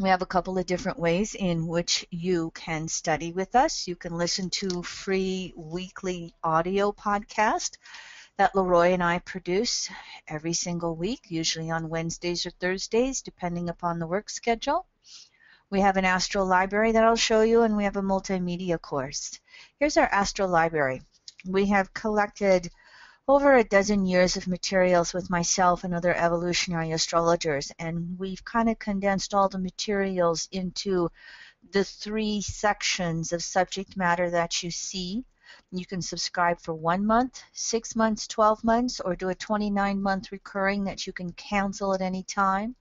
We have a couple of different ways in which you can study with us. You can listen to free weekly audio podcast that Leroy and I produce every single week, usually on Wednesdays or Thursdays, depending upon the work schedule. We have an astro library that I'll show you, and we have a multimedia course. Here's our astro library. We have collected over a dozen years of materials with myself and other evolutionary astrologers, and we've kind of condensed all the materials into the 3 sections of subject matter that you see. You can subscribe for 1 month, 6 months, 12 months, or do a 29-month recurring that you can cancel at any time.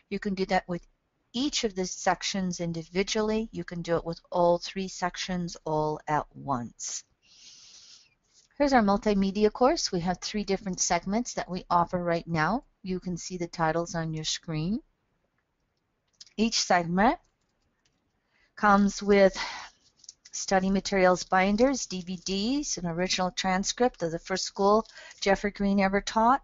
You can do that with each of the sections individually. You can do it with all 3 sections all at once. Here's our multimedia course. We have 3 different segments that we offer right now. You can see the titles on your screen. Each segment comes with study materials binders, DVDs, an original transcript of the first school Jeffrey Green ever taught,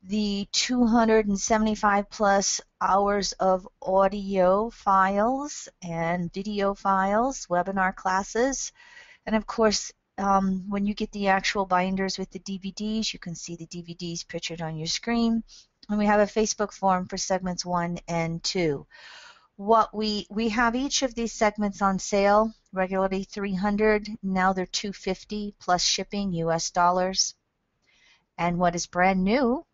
the 275 plus hours of audio files and video files, webinar classes, and of course, when you get the actual binders with the DVDs, you can see the DVDs pictured on your screen. And we have a Facebook forum for segments 1 and 2. What we have each of these segments on sale, regularly $300, now they're $250 plus shipping US dollars. And what is brand new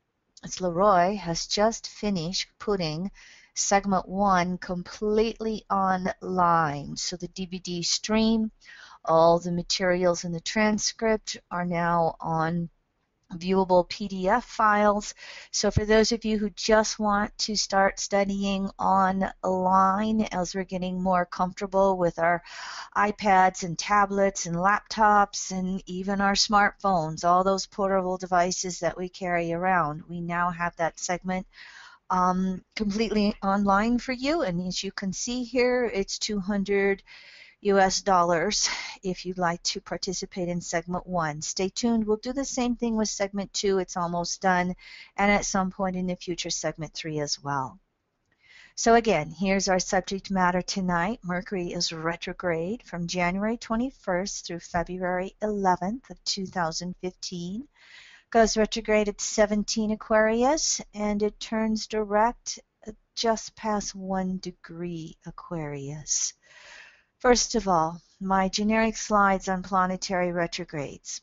is Leroy has just finished putting segment 1 completely online. So the DVD stream, all the materials in the transcript are now on viewable PDF files. So for those of you who just want to start studying online as we're getting more comfortable with our iPads and tablets and laptops and even our smartphones, all those portable devices that we carry around, we now have that segment completely online for you. And as you can see here, it's $200 US dollars if you'd like to participate in segment 1. Stay tuned. We'll do the same thing with segment 2. It's almost done. And at some point in the future, segment 3 as well. So again, here's our subject matter tonight. Mercury is retrograde from January 21st through February 11th of 2015. Goes retrograde at 17 Aquarius, and it turns direct at just past 1 degree Aquarius. First of all, my generic slides on planetary retrogrades.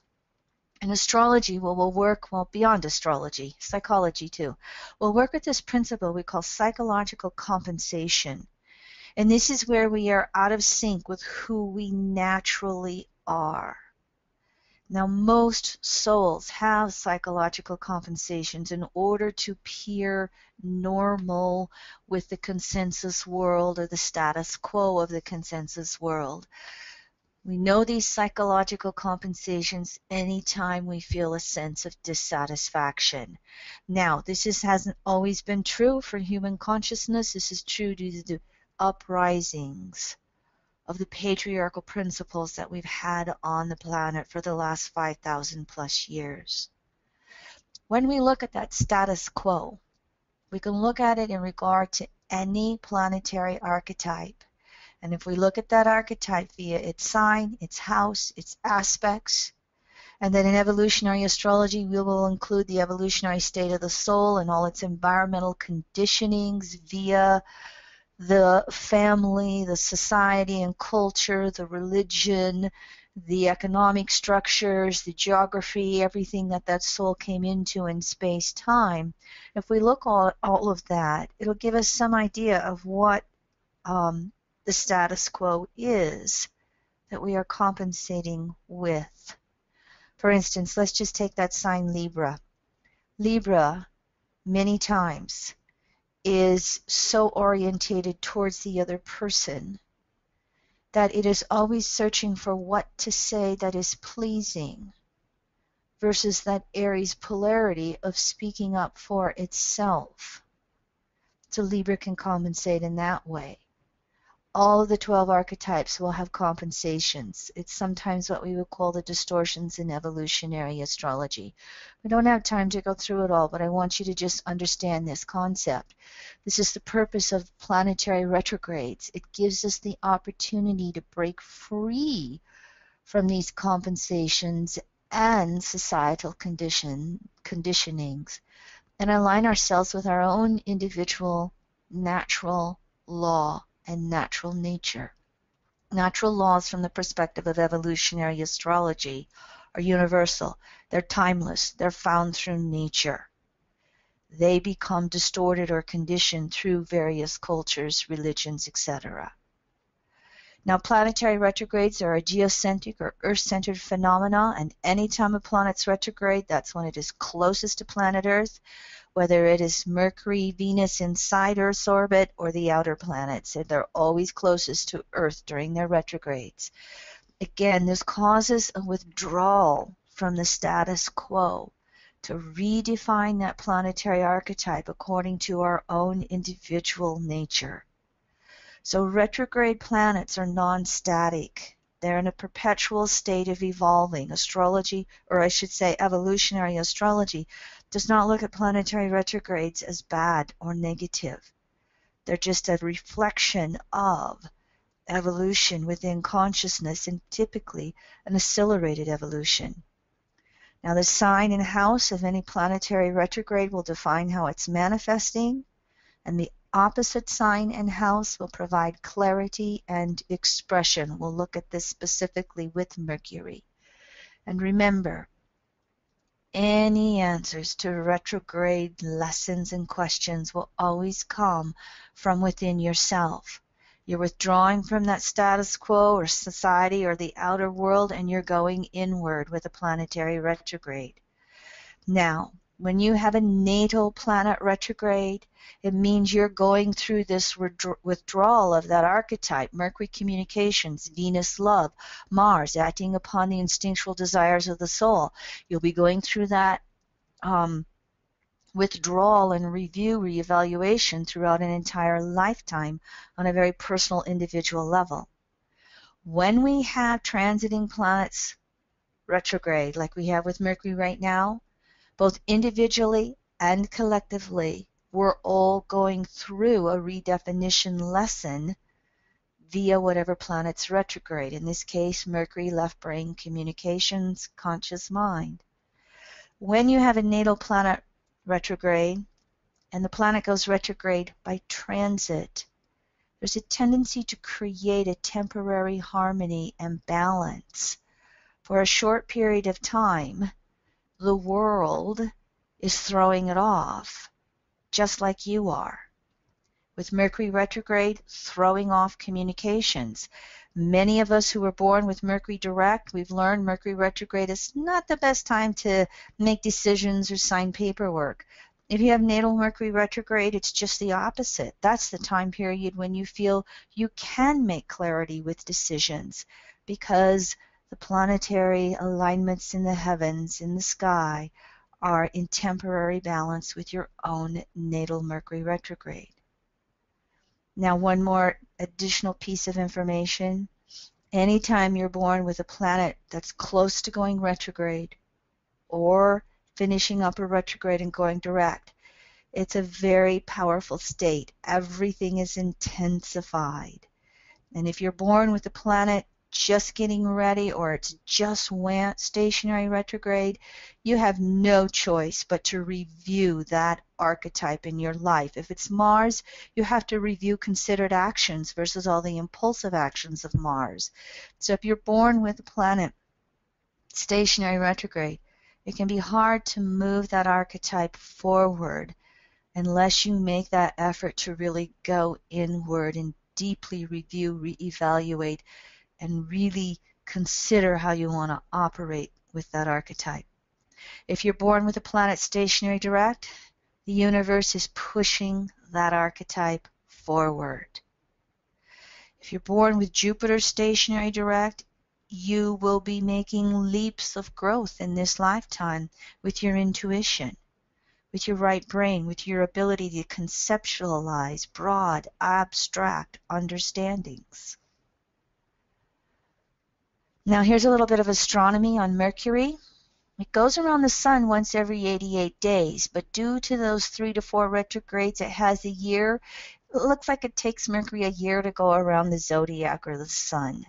In astrology, we'll work, beyond astrology, psychology too. We'll work with this principle we call psychological compensation. And this is where we are out of sync with who we naturally are. Now, most souls have psychological compensations in order to appear normal with the consensus world or the status quo of the consensus world. We know these psychological compensations anytime we feel a sense of dissatisfaction. Now, this hasn't always been true for human consciousness. This is true due to the uprisings of the patriarchal principles that we've had on the planet for the last 5,000 plus years. When we look at that status quo, we can look at it in regard to any planetary archetype. And if we look at that archetype via its sign, its house, its aspects, and then in evolutionary astrology, we will include the evolutionary state of the soul and all its environmental conditionings via the family, the society and culture, the religion, the economic structures, the geography, everything that soul came into in space-time. If we look at all of that, it'll give us some idea of what the status quo is that we are compensating with. For instance, let's just take that sign Libra. Libra, many times, is so orientated towards the other person that it is always searching for what to say that is pleasing versus that Aries polarity of speaking up for itself. So Libra can compensate in that way. All of the 12 archetypes will have compensations. It's sometimes what we would call the distortions in evolutionary astrology. We don't have time to go through it all, but I want you to just understand this concept. This is the purpose of planetary retrogrades. It gives us the opportunity to break free from these compensations and societal conditionings and align ourselves with our own individual natural law and natural nature. Natural laws from the perspective of evolutionary astrology are universal. They're timeless. They're found through nature. They become distorted or conditioned through various cultures, religions, etc. Now, planetary retrogrades are a geocentric or Earth-centered phenomena, and anytime a planet's retrograde, that's when it is closest to planet Earth, whether it is Mercury, Venus inside Earth's orbit, or the outer planets. They're always closest to Earth during their retrogrades. Again, this causes a withdrawal from the status quo to redefine that planetary archetype according to our own individual nature. So retrograde planets are non-static. They're in a perpetual state of evolving. Astrology, or I should say evolutionary astrology, does not look at planetary retrogrades as bad or negative. They're just a reflection of evolution within consciousness, and typically an accelerated evolution. Now, the sign and house of any planetary retrograde will define how it's manifesting, and the opposite sign and house will provide clarity and expression. We'll look at this specifically with Mercury. And remember, any answers to retrograde lessons and questions will always come from within yourself. You're withdrawing from that status quo or society or the outer world, and you're going inward with a planetary retrograde. Now, when you have a natal planet retrograde, it means you're going through this withdrawal of that archetype: Mercury communications, Venus love, Mars acting upon the instinctual desires of the soul. You'll be going through that withdrawal and reevaluation throughout an entire lifetime on a very personal, individual level. When we have transiting planets retrograde, like we have with Mercury right now, both individually and collectively, we're all going through a redefinition lesson via whatever planet's retrograde. In this case, Mercury, left brain communications, conscious mind. When you have a natal planet retrograde, and the planet goes retrograde by transit, there's a tendency to create a temporary harmony and balance. For a short period of time, the world is throwing it off, just like you are. With Mercury retrograde, throwing off communications. Many of us who were born with Mercury direct, we've learned Mercury retrograde is not the best time to make decisions or sign paperwork. If you have natal Mercury retrograde, it's just the opposite. That's the time period when you feel you can make clarity with decisions, because the planetary alignments in the heavens, in the sky, are in temporary balance with your own natal Mercury retrograde. Now, one more additional piece of information. Anytime you're born with a planet that's close to going retrograde or finishing up a retrograde and going direct, it's a very powerful state. Everything is intensified. And if you're born with a planet just getting ready, or it's just went stationary retrograde, you have no choice but to review that archetype in your life. If it's Mars, you have to review considered actions versus all the impulsive actions of Mars. So if you're born with a planet stationary retrograde, it can be hard to move that archetype forward unless you make that effort to really go inward and deeply review, reevaluate, and really consider how you want to operate with that archetype. If you're born with a planet stationary direct, the universe is pushing that archetype forward. If you're born with Jupiter stationary direct, you will be making leaps of growth in this lifetime with your intuition, with your right brain, with your ability to conceptualize broad, abstract understandings. Now here's a little bit of astronomy on Mercury. It goes around the sun once every 88 days, but due to those 3 to 4 retrogrades it has a year, it looks like it takes Mercury a year to go around the zodiac or the sun.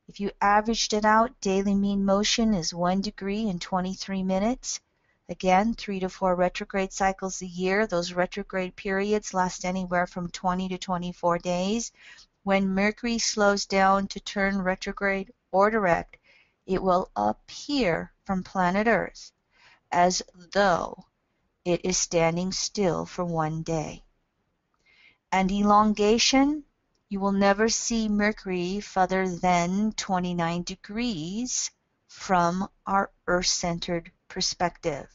If you averaged it out, daily mean motion is 1 degree in 23 minutes. Again, 3 to 4 retrograde cycles a year. Those retrograde periods last anywhere from 20 to 24 days. When Mercury slows down to turn retrograde or direct, it will appear from planet Earth as though it is standing still for 1 day. And elongation, you will never see Mercury further than 29 degrees from our Earth-centered perspective.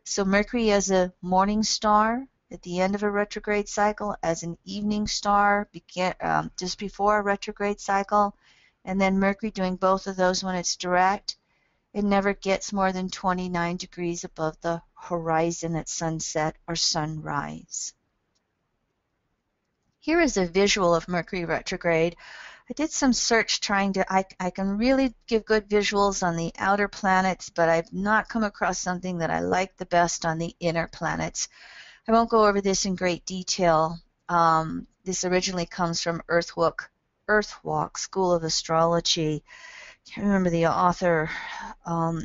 So Mercury as a morning star at the end of a retrograde cycle, as an evening star just before a retrograde cycle, and then Mercury doing both of those when it's direct, it never gets more than 29 degrees above the horizon at sunset or sunrise. Here is a visual of Mercury retrograde. I did some search trying to, I can really give good visuals on the outer planets, but I've not come across something that I like the best on the inner planets. I won't go over this in great detail. This originally comes from Earthwalk School of Astrology. I can't remember the author,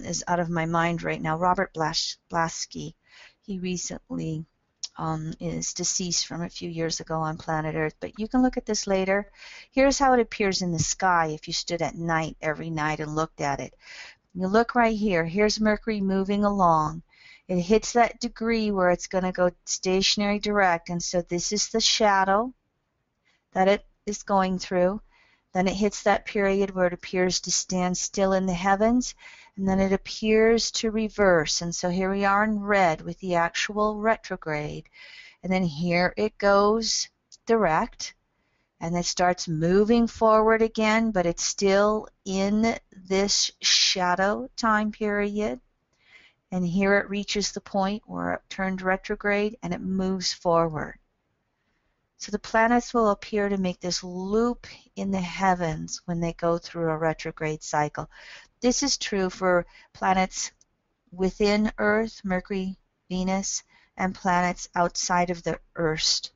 is out of my mind right now, Robert Blaschke. He recently is deceased from a few years ago on planet Earth, but you can look at this later. Here's how it appears in the sky if you stood at night every night and looked at it. You look right here. Here's Mercury moving along. It hits that degree where it's going to go stationary direct, and so this is the shadow that it is going through. Then it hits that period where it appears to stand still in the heavens, and then it appears to reverse. And so here we are in red with the actual retrograde. And then here it goes direct, and it starts moving forward again, but it's still in this shadow time period. And here it reaches the point where it turned retrograde and it moves forward. So the planets will appear to make this loop in the heavens when they go through a retrograde cycle. This is true for planets within Earth, Mercury, Venus, and planets outside of the Earth's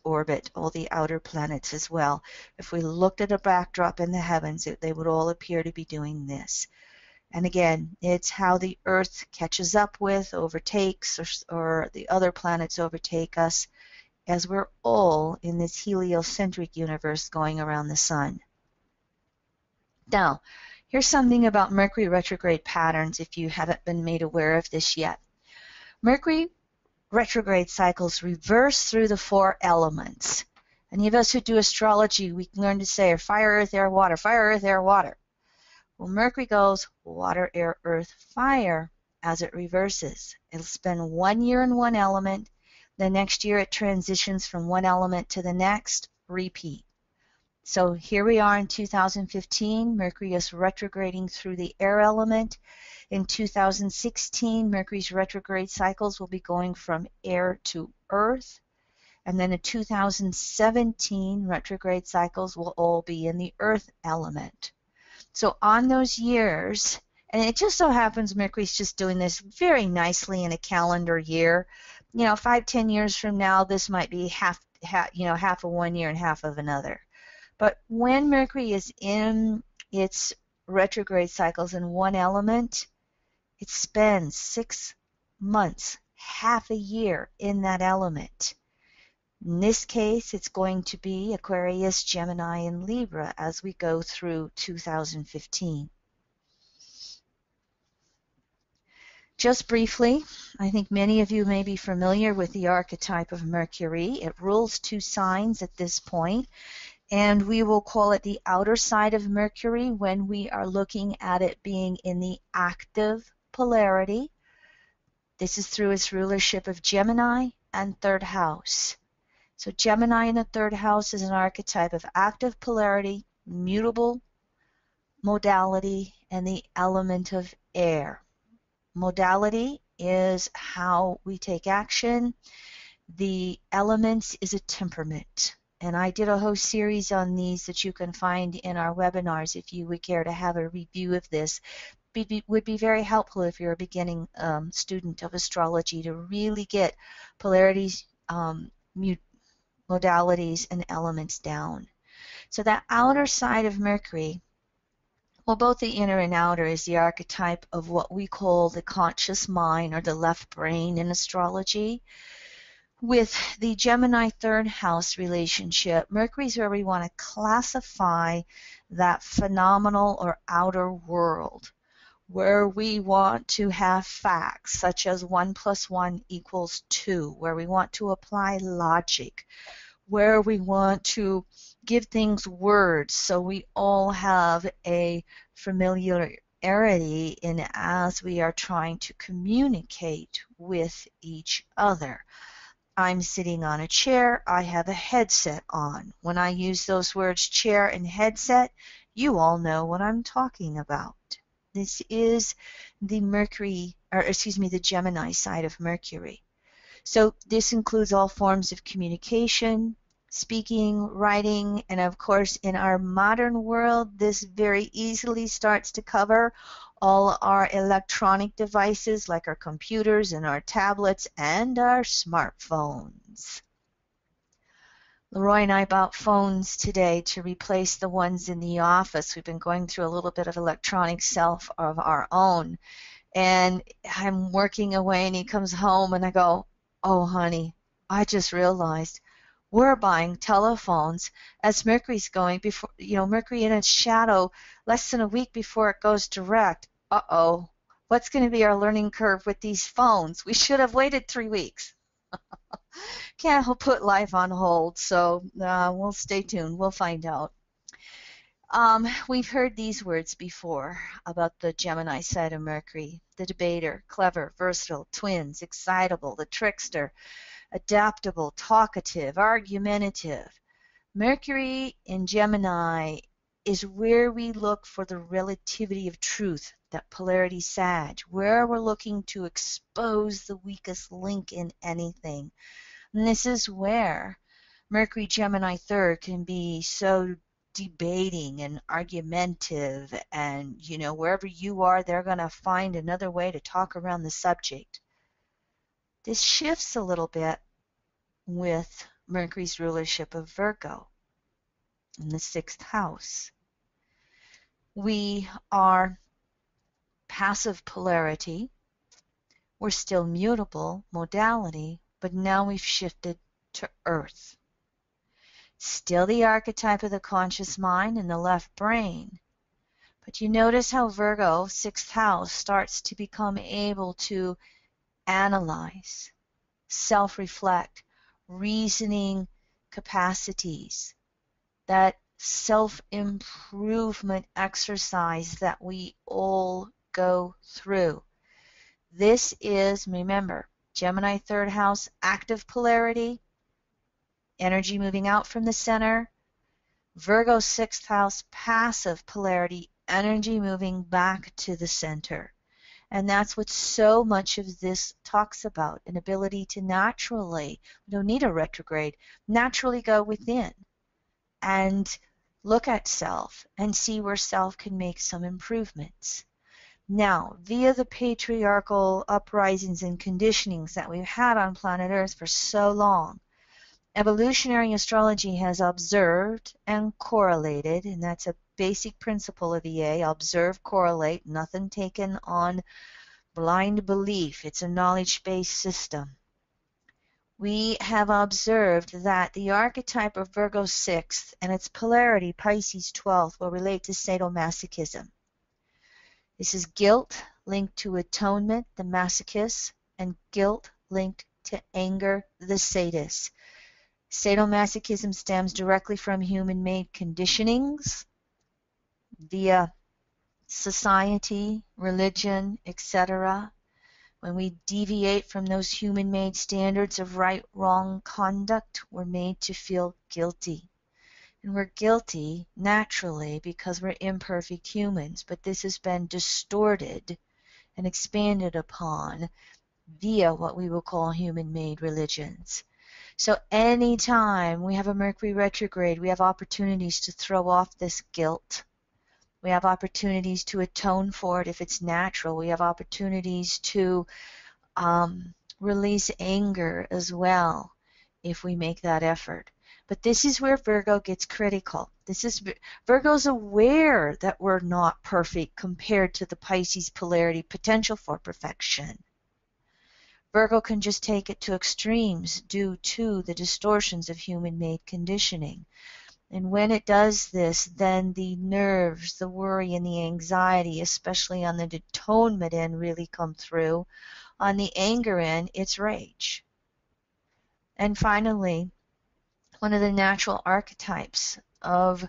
orbit, all the outer planets as well. If we looked at a backdrop in the heavens, they would all appear to be doing this. And again, it's how the Earth catches up with, overtakes, or the other planets overtake us, as we're all in this heliocentric universe going around the sun. Now, here's something about Mercury retrograde patterns if you haven't been made aware of this yet. Mercury retrograde cycles reverse through the 4 elements. Any of us who do astrology, we can learn to say fire, earth, air, water, fire, earth, air, water. Well, Mercury goes water, air, earth, fire as it reverses. It'll spend 1 year in one element. The next year it transitions from one element to the next, repeat. So here we are in 2015. Mercury is retrograding through the air element. In 2016, Mercury's retrograde cycles will be going from air to earth. And then in 2017, retrograde cycles will all be in the earth element. So on those years, and it just so happens Mercury's just doing this very nicely in a calendar year. 5-10 years from now, this might be half of 1 year and half of another. But when Mercury is in its retrograde cycles in one element, it spends 6 months, half a year in that element. In this case, it's going to be Aquarius, Gemini, and Libra as we go through 2015. Just briefly, I think many of you may be familiar with the archetype of Mercury. It rules 2 signs at this point, and we will call it the outer side of Mercury when we are looking at it being in the active polarity. This is through its rulership of Gemini and 3rd house. So Gemini in the 3rd house is an archetype of active polarity, mutable modality, and the element of air. Modality is how we take action. The elements is a temperament. And I did a whole series on these that you can find in our webinars if you would care to have a review of this. Would be very helpful if you're a beginning student of astrology to really get polarities, modalities, and elements down. So that outer side of Mercury, well, both the inner and outer, is the archetype of what we call the conscious mind or the left brain in astrology. With the Gemini third house relationship, Mercury is where we want to classify that phenomenal or outer world, where we want to have facts such as 1 + 1 = 2, where we want to apply logic, where we want to give things words so we all have a familiarity in as we are trying to communicate with each other. I'm sitting on a chair, I have a headset on. When I use those words chair and headset, you all know what I'm talking about. This is the the Gemini side of Mercury. So this includes all forms of communication, speaking, writing, and of course in our modern world, this very easily starts to cover all our electronic devices like our computers and our tablets and our smartphones. Leroy and I bought phones today to replace the ones in the office. We've been going through a little bit of electronic self of our own. And I'm working away and he comes home and I go, oh, honey, I just realized we're buying telephones as Mercury's going before, Mercury in its shadow less than a week before it goes direct. Uh-oh, what's going to be our learning curve with these phones? We should have waited 3 weeks. Can't put life on hold, so we'll stay tuned. We'll find out. We've heard these words before about the Gemini side of Mercury: the debater, clever, versatile, twins, excitable, the trickster, adaptable, talkative, argumentative. Mercury in Gemini is where we look for the relativity of truth, that polarity Sag, where we're looking to expose the weakest link in anything. And this is where Mercury Gemini third can be so debating and argumentative, and wherever you are, they're going to find another way to talk around the subject. This shifts a little bit with Mercury's rulership of Virgo in the 6th house. We are passive polarity. We're still mutable modality, but now we've shifted to Earth. Still the archetype of the conscious mind and the left brain. But you notice how Virgo, 6th house, starts to become able to analyze, self-reflect, reasoning capacities, that self-improvement exercise that we all go through. This is, remember, Gemini 3rd house, active polarity, energy moving out from the center. Virgo 6th house, passive polarity, energy moving back to the center. And that's what so much of this talks about, an ability to naturally, we don't need a retrograde, naturally go within and look at self and see where self can make some improvements. Now, via the patriarchal uprisings and conditionings that we've had on planet Earth for so long, evolutionary astrology has observed and correlated, and that's a basic principle of EA: observe, correlate, nothing taken on blind belief. It's a knowledge-based system. We have observed that the archetype of Virgo 6th and its polarity Pisces 12th will relate to sadomasochism. This is guilt linked to atonement, the masochist, and guilt linked to anger, the sadist. Sadomasochism stems directly from human-made conditionings via society, religion, etc. When we deviate from those human-made standards of right, wrong conduct, we're made to feel guilty. And we're guilty naturally because we're imperfect humans, but this has been distorted and expanded upon via what we will call human-made religions. So anytime we have a Mercury retrograde, we have opportunities to throw off this guilt. We have opportunities to atone for it if it's natural. We have opportunities to release anger as well if we make that effort. But this is where Virgo gets critical. Virgo's aware that we're not perfect compared to the Pisces polarity potential for perfection. Virgo can just take it to extremes due to the distortions of human-made conditioning. And when it does this, then the nerves, the worry, and the anxiety, especially on the atonement end, really come through. On the anger end, it's rage. And finally, one of the natural archetypes of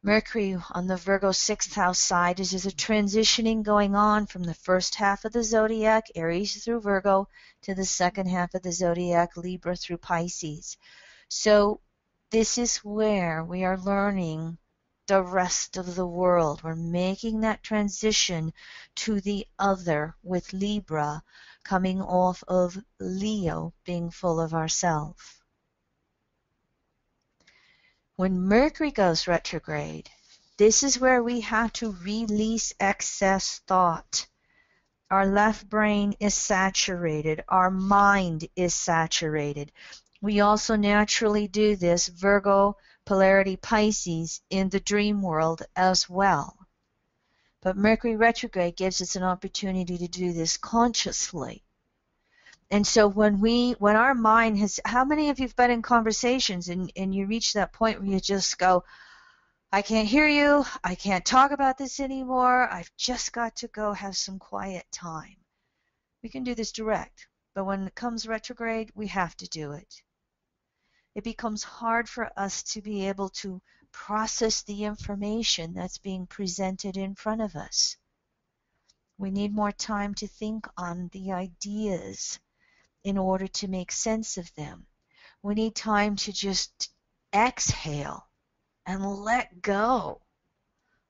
Mercury on the Virgo 6th house side is there's a transitioning going on from the first half of the zodiac, Aries through Virgo, to the second half of the zodiac, Libra through Pisces. So this is where we are learning the rest of the world. We're making that transition to the other with Libra coming off of Leo being full of ourselves. When Mercury goes retrograde, this is where we have to release excess thought. Our left brain is saturated. Our mind is saturated. We also naturally do this, Virgo, polarity Pisces, in the dream world as well. But Mercury retrograde gives us an opportunity to do this consciously. And so when our mind has, how many of you have been in conversations and you reach that point where you just go, I can't hear you, I can't talk about this anymore, I've just got to go have some quiet time. We can do this direct, but when it comes retrograde, we have to do it. It becomes hard for us to be able to process the information that's being presented in front of us. We need more time to think on the ideas in order to make sense of them. We need time to just exhale and let go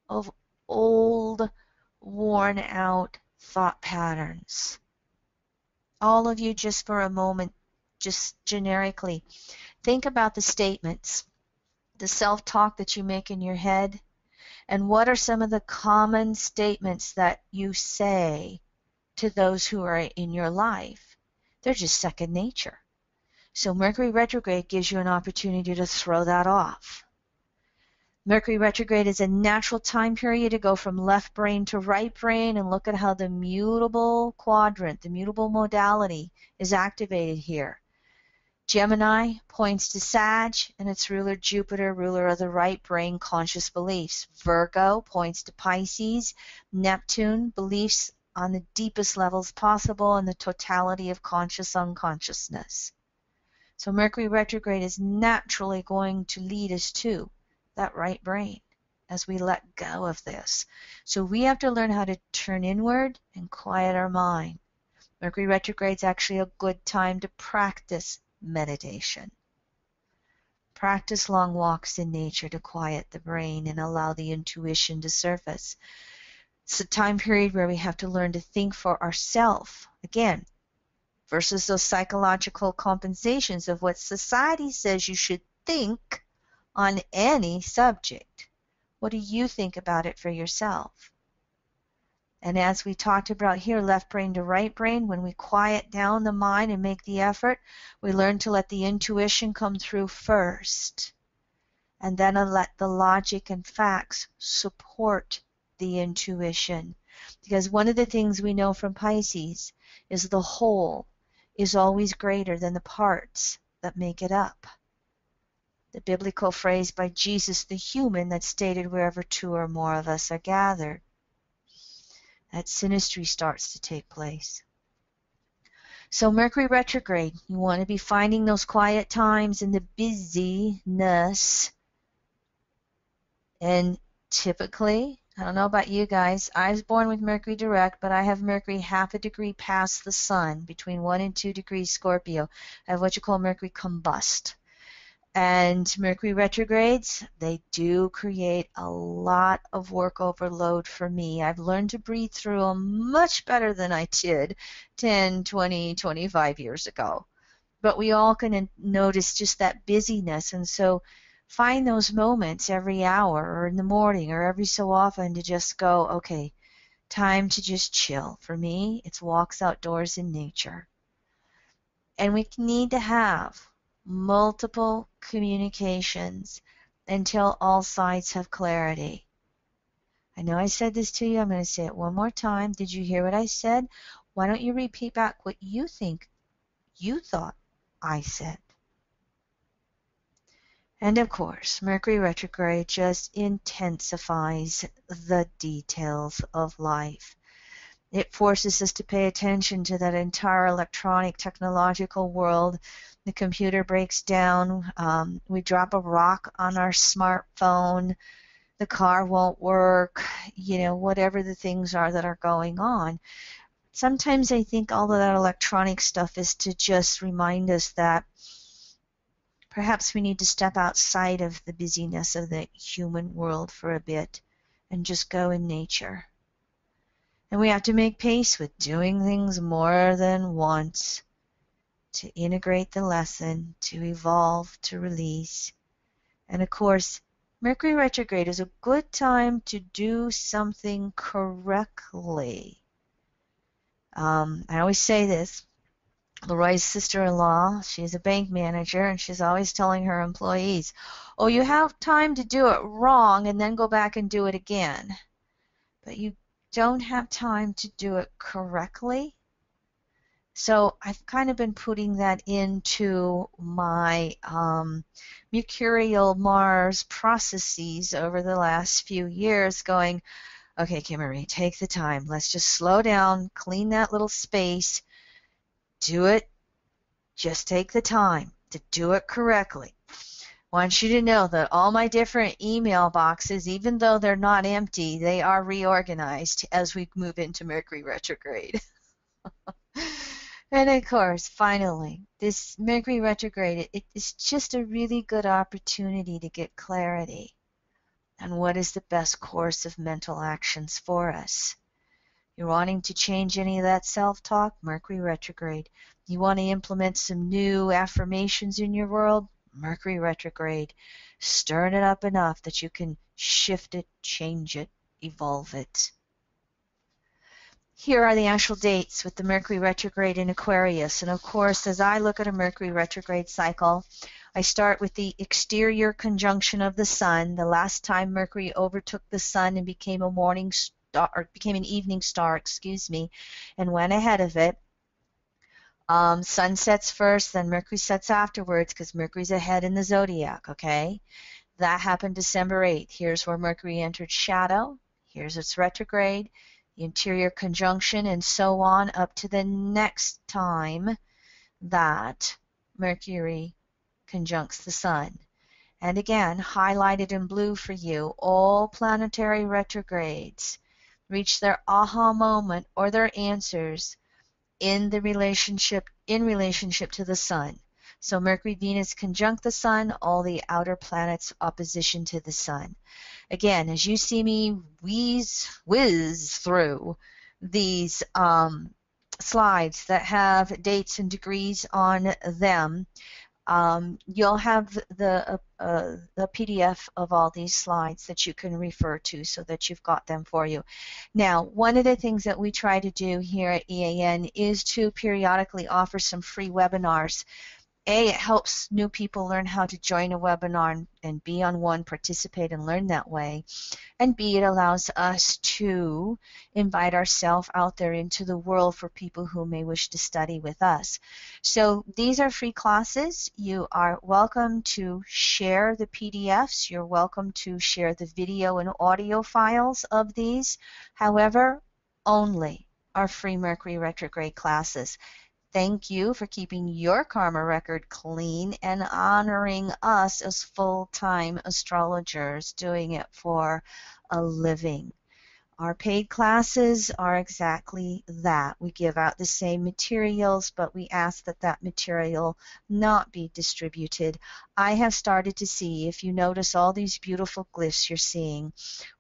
of old, worn out thought patterns. All of you, just for a moment, just generically, think about the statements, the self-talk that you make in your head, and what are some of the common statements that you say to those who are in your life. They're just second nature. So Mercury retrograde gives you an opportunity to throw that off. Mercury retrograde is a natural time period to go from left brain to right brain, and look at how the mutable quadrant, the mutable modality, is activated here. Gemini points to Sag and its ruler Jupiter, ruler of the right brain, conscious beliefs. Virgo points to Pisces, Neptune, beliefs on the deepest levels possible and the totality of conscious unconsciousness. So Mercury retrograde is naturally going to lead us to that right brain as we let go of this. So we have to learn how to turn inward and quiet our mind. Mercury retrograde is actually a good time to practice meditation. Practice long walks in nature to quiet the brain and allow the intuition to surface. It's a time period where we have to learn to think for ourselves, again, versus those psychological compensations of what society says you should think on any subject. What do you think about it for yourself? And as we talked about here, left brain to right brain, when we quiet down the mind and make the effort, we learn to let the intuition come through first, and then let the logic and facts support the intuition. Because one of the things we know from Pisces is the whole is always greater than the parts that make it up. The biblical phrase by Jesus the human that stated wherever two or more of us are gathered. That synastry starts to take place. So Mercury retrograde, you want to be finding those quiet times in the busyness. And typically, I don't know about you guys, I was born with Mercury direct, but I have Mercury half a degree past the sun, between 1 and 2 degrees Scorpio. I have what you call Mercury combust. And Mercury retrogrades, they do create a lot of work overload for me. I've learned to breathe through them much better than I did 10, 20, 25 years ago. But we all can notice just that busyness. And so find those moments every hour or in the morning or every so often to just go, okay, time to just chill. For me, it's walks outdoors in nature. And we need to have multiple communications until all sides have clarity. I know I said this to you. I'm going to say it one more time. Did you hear what I said? Why don't you repeat back what you think you thought I said? And of course, Mercury retrograde just intensifies the details of life. It forces us to pay attention to that entire electronic technological world. The computer breaks down. We drop a rock on our smartphone. The car won't work. Whatever the things are that are going on. Sometimes I think all of that electronic stuff is to just remind us that perhaps we need to step outside of the busyness of the human world for a bit and just go in nature. And we have to make peace with doing things more than once to integrate the lesson, to evolve, to release. And of course, Mercury retrograde is a good time to do something correctly. I always say this. Leroy's sister-in-law, she's a bank manager, and she's always telling her employees, oh, you have time to do it wrong and then go back and do it again. But you don't have time to do it correctly. So I've kind of been putting that into my Mercurial Mars processes over the last few years, going, okay, Kimmery, take the time. Let's just slow down, clean that little space, do it. Just take the time to do it correctly. I want you to know that all my different email boxes, even though they're not empty, they are reorganized as we move into Mercury retrograde. And of course, finally, this Mercury retrograde, it is just a really good opportunity to get clarity on what is the best course of mental actions for us. You're wanting to change any of that self-talk? Mercury retrograde. You want to implement some new affirmations in your world? Mercury retrograde. Stirring it up enough that you can shift it, change it, evolve it. Here are the actual dates with the Mercury retrograde in Aquarius. And of course, as I look at a Mercury retrograde cycle, I start with the exterior conjunction of the Sun. The last time Mercury overtook the Sun and became a morning star, or became an evening star, and went ahead of it. Sun sets first, then Mercury sets afterwards, because Mercury's ahead in the zodiac, okay? That happened December 8th. Here's where Mercury entered shadow. Here's its retrograde, the interior conjunction, and so on up to the next time that Mercury conjuncts the Sun. And again, highlighted in blue for you, all planetary retrogrades reach their aha moment or their answers in relationship to the Sun. So Mercury, Venus conjunct the Sun, all the outer planets opposition to the Sun. Again, as you see me whiz through these slides that have dates and degrees on them, you'll have the PDF of all these slides that you can refer to so that you've got them for you. Now, one of the things that we try to do here at EAN is to periodically offer some free webinars. A, it helps new people learn how to join a webinar and be on one, participate and learn that way. And B, it allows us to invite ourselves out there into the world for people who may wish to study with us. So these are free classes. You are welcome to share the PDFs. You're welcome to share the video and audio files of these. However, only our free Mercury retrograde classes. Thank you for keeping your karma record clean and honoring us as full-time astrologers doing it for a living. Our paid classes are exactly that. We give out the same materials, but we ask that that material not be distributed. I have started to see, if you notice all these beautiful glyphs you're seeing,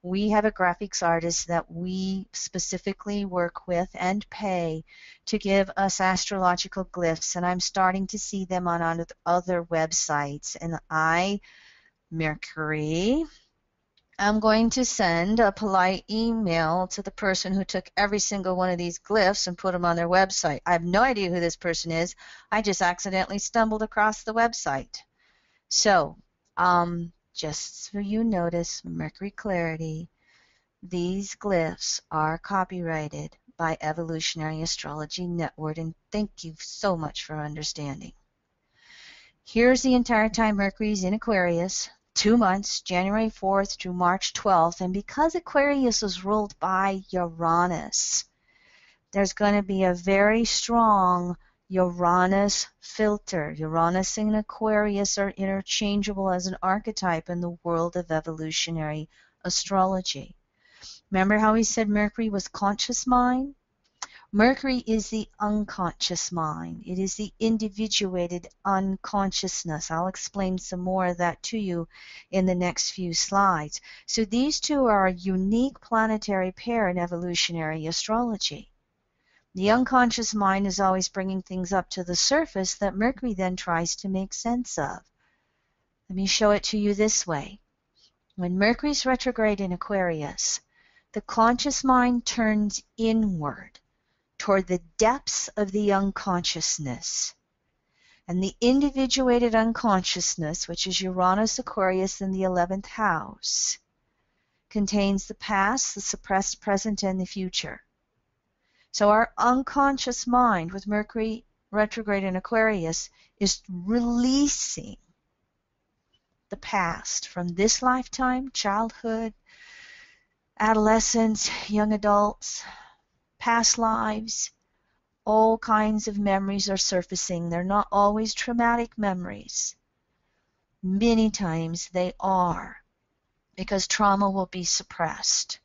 we have a graphics artist that we specifically work with and pay to give us astrological glyphs, and I'm starting to see them on other websites. And Mercury, I'm going to send a polite email to the person who took every single one of these glyphs and put them on their website. I have no idea who this person is. I just accidentally stumbled across the website. So, just so you notice, Mercury Clarity, these glyphs are copyrighted by Evolutionary Astrology Network, and thank you so much for understanding. Here's the entire time Mercury's in Aquarius. 2 months, January 4th through March 12th, and because Aquarius is ruled by Uranus, there's going to be a very strong Uranus filter. Uranus and Aquarius are interchangeable as an archetype in the world of evolutionary astrology. Remember how we said Mercury was conscious mind? Mercury is the unconscious mind. It is the individuated unconsciousness. I'll explain some more of that to you in the next few slides. So these two are a unique planetary pair in evolutionary astrology. The unconscious mind is always bringing things up to the surface that Mercury then tries to make sense of. Let me show it to you this way. When Mercury's retrograde in Aquarius, the conscious mind turns inward toward the depths of the unconsciousness. And the individuated unconsciousness, which is Uranus Aquarius in the 11th house, contains the past, the suppressed present, and the future. So our unconscious mind with Mercury retrograde in Aquarius is releasing the past from this lifetime, childhood, adolescence, young adults, past lives. All kinds of memories are surfacing. They're not always traumatic memories. Many times they are, because trauma will be suppressed.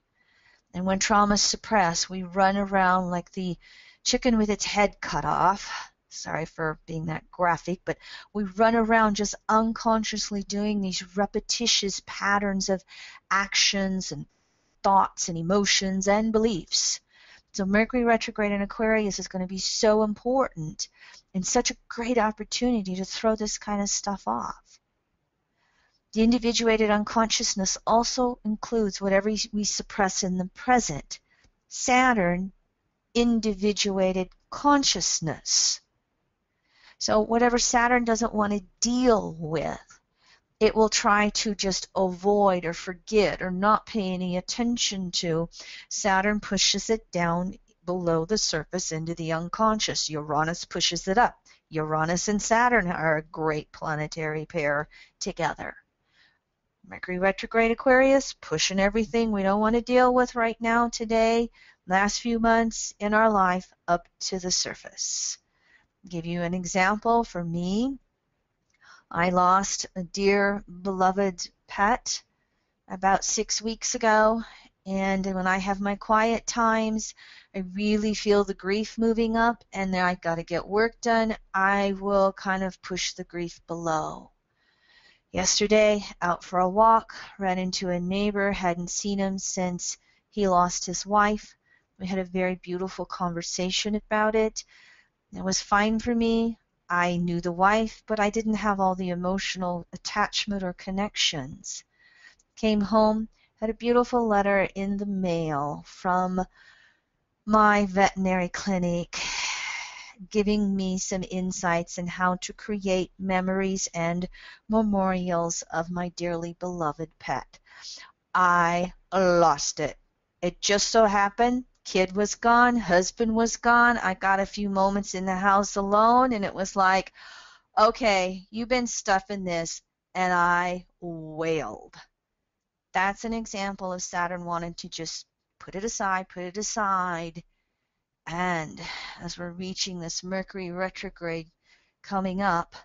And when trauma is suppressed, we run around like the chicken with its head cut off. Sorry for being that graphic, but we run around just unconsciously doing these repetitious patterns of actions and thoughts and emotions and beliefs. So Mercury retrograde in Aquarius is going to be so important and such a great opportunity to throw this kind of stuff off. The individuated unconsciousness also includes whatever we suppress in the present. Saturn, individuated consciousness. So whatever Saturn doesn't want to deal with, it will try to just avoid or forget or not pay any attention to. Saturn pushes it down below the surface into the unconscious. Uranus pushes it up. Uranus and Saturn are a great planetary pair together. Mercury retrograde Aquarius, pushing everything we don't want to deal with right now, today, last few months in our life up to the surface. I'll give you an example. For me, I lost a dear, beloved pet about 6 weeks ago, and when I have my quiet times, I really feel the grief moving up, and then I got to get work done. I will kind of push the grief below. Yesterday, out for a walk, ran into a neighbor, hadn't seen him since he lost his wife. We had a very beautiful conversation about it. It was fine for me. I knew the wife, but I didn't have all the emotional attachment or connections. Came home, had a beautiful letter in the mail from my veterinary clinic giving me some insights on how to create memories and memorials of my dearly beloved pet. I lost it. It just so happened kid was gone, husband was gone. I got a few moments in the house alone, and it was like, okay, you've been stuffing this, and I wailed. That's an example of Saturn wanting to just put it aside. And as we're reaching this Mercury retrograde coming up,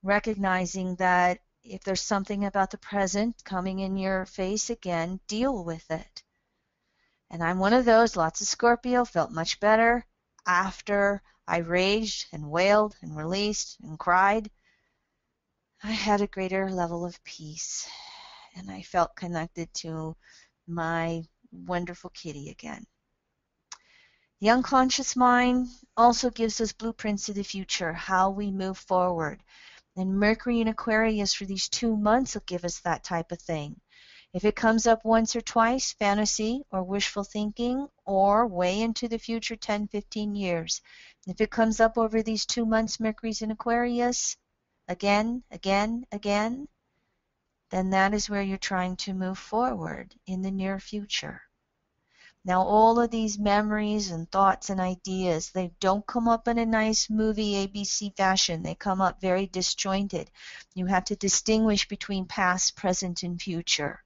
recognizing that if there's something about the present coming in your face again, deal with it. And I'm one of those, lots of Scorpio, felt much better after I raged and wailed and released and cried. I had a greater level of peace, and I felt connected to my wonderful kitty again. The unconscious mind also gives us blueprints of the future, how we move forward. And Mercury in Aquarius for these 2 months will give us that type of thing. If it comes up once or twice, fantasy or wishful thinking, or way into the future, 10, 15 years. If it comes up over these 2 months, Mercury's in Aquarius, again, then that is where you're trying to move forward in the near future. Now, all of these memories and thoughts and ideas, they don't come up in a nice movie ABC fashion. They come up very disjointed. You have to distinguish between past, present, and future.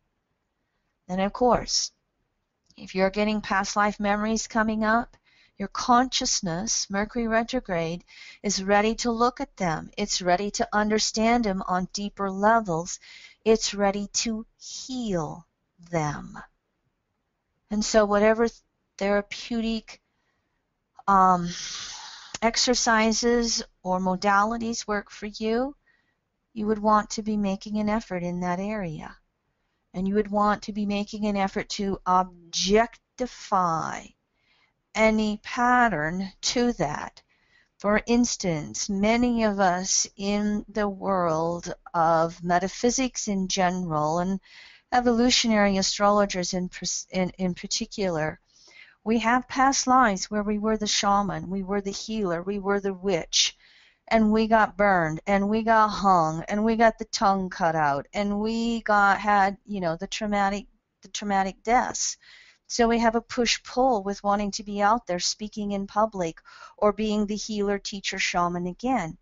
And of course, if you're getting past life memories coming up, your consciousness, Mercury retrograde, is ready to look at them. It's ready to understand them on deeper levels. It's ready to heal them. And so whatever therapeutic exercises or modalities work for you, you would want to be making an effort in that area. And you would want to be making an effort to objectify any pattern to that. For instance, many of us in the world of metaphysics in general and evolutionary astrologers in particular, we have past lives where we were the shaman, we were the healer, we were the witch, and we got burned, and we got hung, and we got the tongue cut out, and we had the traumatic deaths. So we have a push-pull with wanting to be out there speaking in public or being the healer, teacher, shaman again.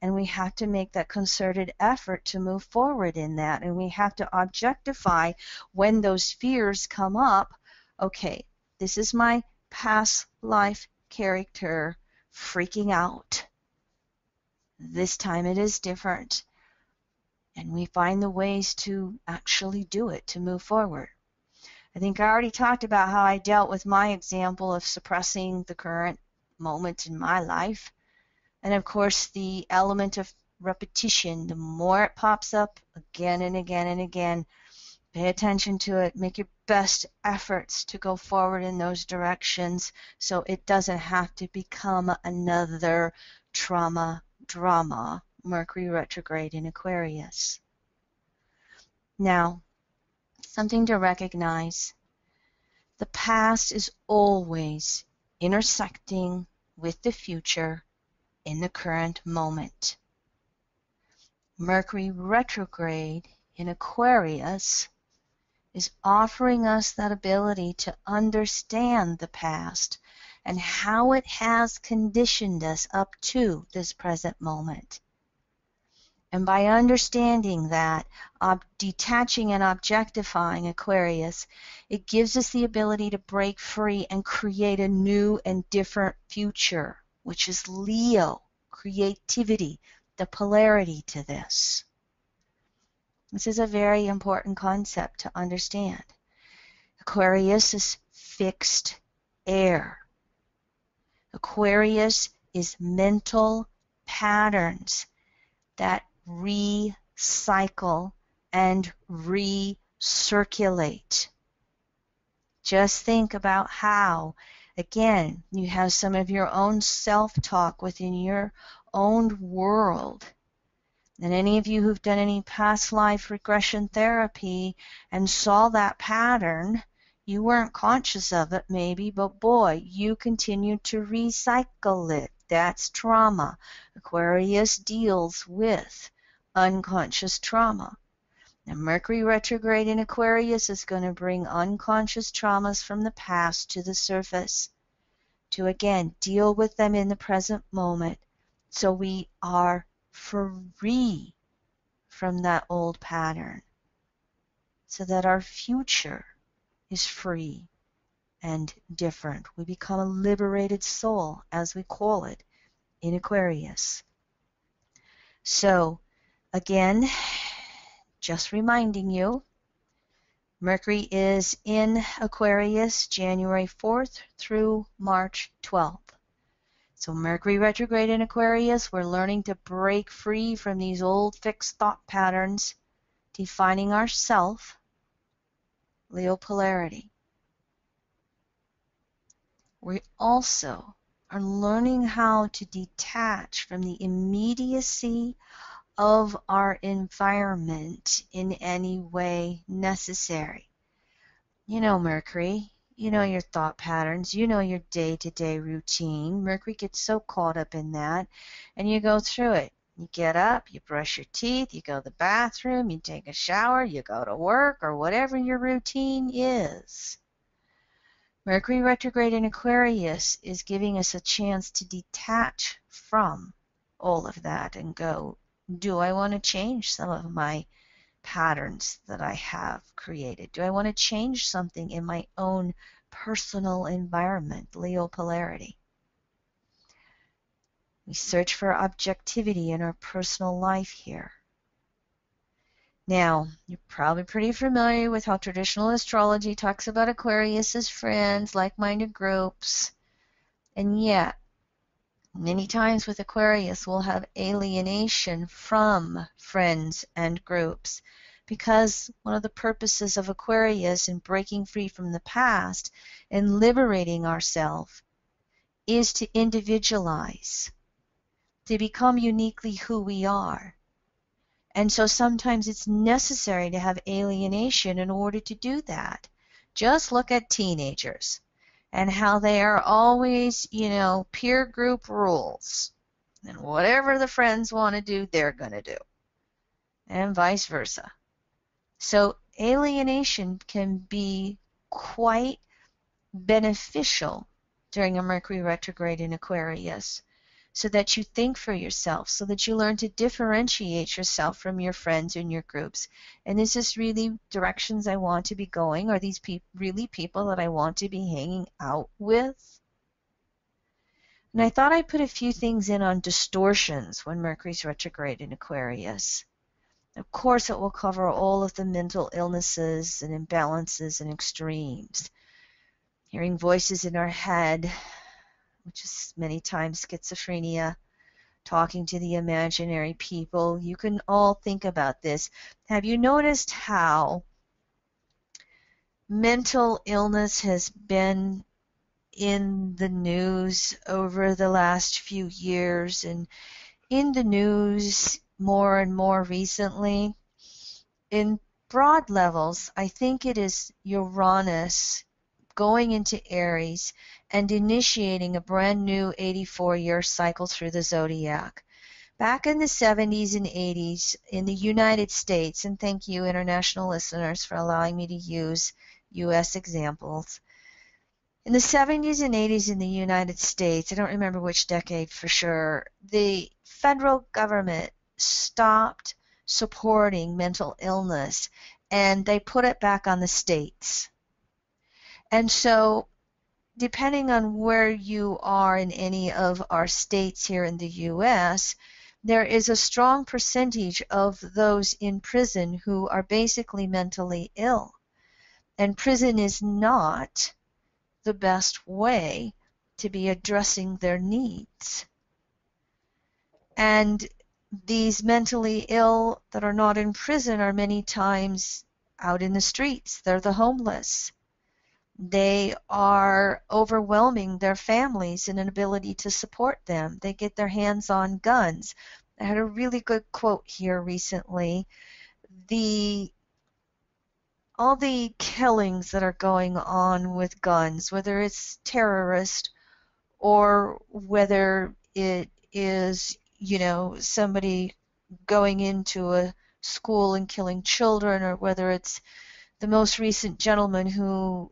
And we have to make that concerted effort to move forward in that. And we have to objectify when those fears come up. Okay, this is my past life character freaking out. This time it is different. And we find the ways to actually do it, to move forward. I think I already talked about how I dealt with my example of suppressing the current moment in my life. And of course, the element of repetition, the more it pops up again and again and again, pay attention to it, make your best efforts to go forward in those directions so it doesn't have to become another trauma drama, Mercury retrograde in Aquarius. Now, something to recognize. The past is always intersecting with the future in the current moment. Mercury retrograde in Aquarius is offering us that ability to understand the past and how it has conditioned us up to this present moment. And by understanding that, detaching and objectifying Aquarius, it gives us the ability to break free and create a new and different future, which is Leo, creativity, the polarity to this. This is a very important concept to understand. Aquarius is fixed air. Aquarius is mental patterns that recycle and recirculate. Just think about how, again, you have some of your own self-talk within your own world. And any of you who've done any past life regression therapy and saw that pattern, you weren't conscious of it maybe, but boy, you continued to recycle it. That's trauma. Aquarius deals with unconscious trauma. Now, Mercury retrograde in Aquarius is going to bring unconscious traumas from the past to the surface to, again, deal with them in the present moment so we are free from that old pattern so that our future is free and different. We become a liberated soul, as we call it, in Aquarius. So, again, just reminding you, Mercury is in Aquarius January 4th through March 12th. So Mercury retrograde in Aquarius, we're learning to break free from these old fixed thought patterns, defining ourself, Leo polarity. We also are learning how to detach from the immediacy of our environment in any way necessary. You know Mercury, you know your thought patterns, you know your day-to-day routine. Mercury gets so caught up in that, and you go through it. You get up, you brush your teeth, you go to the bathroom, you take a shower, you go to work, or whatever your routine is. Mercury retrograde in Aquarius is giving us a chance to detach from all of that and go, do I want to change some of my patterns that I have created? Do I want to change something in my own personal environment? Leo polarity. We search for objectivity in our personal life here. Now, you're probably pretty familiar with how traditional astrology talks about Aquarius as friends, like-minded groups, and yet, many times with Aquarius, we'll have alienation from friends and groups, because one of the purposes of Aquarius in breaking free from the past and liberating ourselves is to individualize, to become uniquely who we are. And so sometimes it's necessary to have alienation in order to do that. Just look at teenagers and how they are always, peer group rules. And whatever the friends want to do, they're going to do. And vice versa. So alienation can be quite beneficial during a Mercury retrograde in Aquarius, so that you think for yourself, so that you learn to differentiate yourself from your friends and your groups. And is this really directions I want to be going? Are these really people that I want to be hanging out with? And I thought I'd put a few things in on distortions when Mercury's retrograde in Aquarius. Of course, it will cover all of the mental illnesses and imbalances and extremes. Hearing voices in our head, which is many times schizophrenia, talking to the imaginary people. You can all think about this. Have you noticed how mental illness has been in the news over the last few years, and in the news more and more recently? In broad levels, I think it is Uranus going into Aries and initiating a brand new 84-year cycle through the zodiac. Back in the 70s and 80s in the United States, and thank you international listeners for allowing me to use U.S. examples. In the 70s and 80s in the United States, I don't remember which decade for sure, the federal government stopped supporting mental illness and they put it back on the states. And so, depending on where you are in any of our states here in the U.S., there is a strong percentage of those in prison who are basically mentally ill. And prison is not the best way to be addressing their needs. And these mentally ill that are not in prison are many times out in the streets. They're the homeless. They are overwhelming their families in an ability to support them. They get their hands on guns. I had a really good quote here recently. All the killings that are going on with guns, whether it's terrorist or whether it is, somebody going into a school and killing children, or whether it's the most recent gentleman who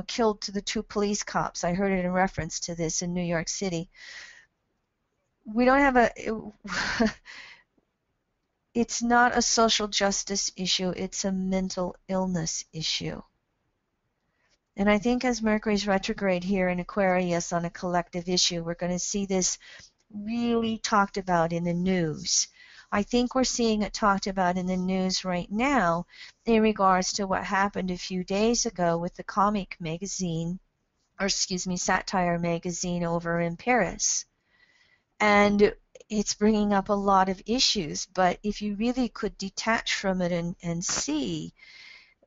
killed the two police cops. I heard it in reference to this in New York City. We don't have it's not a social justice issue, it's a mental illness issue. And I think as Mercury's retrograde here in Aquarius on a collective issue, we're going to see this really talked about in the news. I think we're seeing it talked about in the news right now in regards to what happened a few days ago with the comic magazine, or excuse me, satire magazine over in Paris. And it's bringing up a lot of issues, but if you really could detach from it and see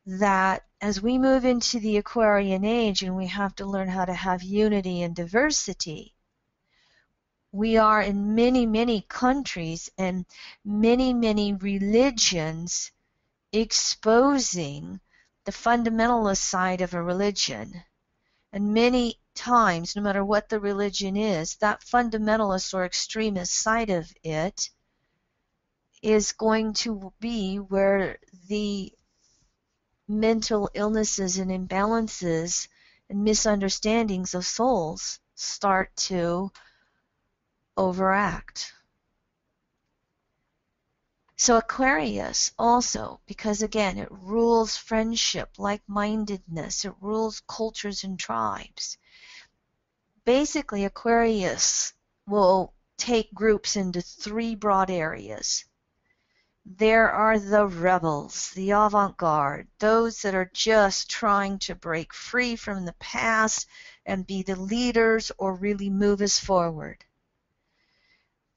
that as we move into the Aquarian age and we have to learn how to have unity and diversity, we are in many, many countries and many, many religions exposing the fundamentalist side of a religion. And many times, no matter what the religion is, that fundamentalist or extremist side of it is going to be where the mental illnesses and imbalances and misunderstandings of souls start to overact. So Aquarius also, because again, it rules friendship, like-mindedness, it rules cultures and tribes. Basically, Aquarius will take groups into three broad areas. There are the rebels, the avant-garde, those that are just trying to break free from the past and be the leaders or really move us forward.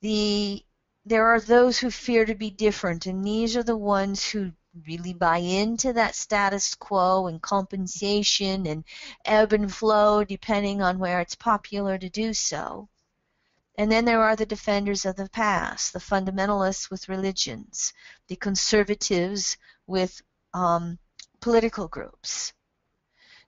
There are those who fear to be different, and these are the ones who really buy into that status quo and compensation and ebb and flow depending on where it's popular to do so. And then there are the defenders of the past, the fundamentalists with religions, the conservatives with political groups.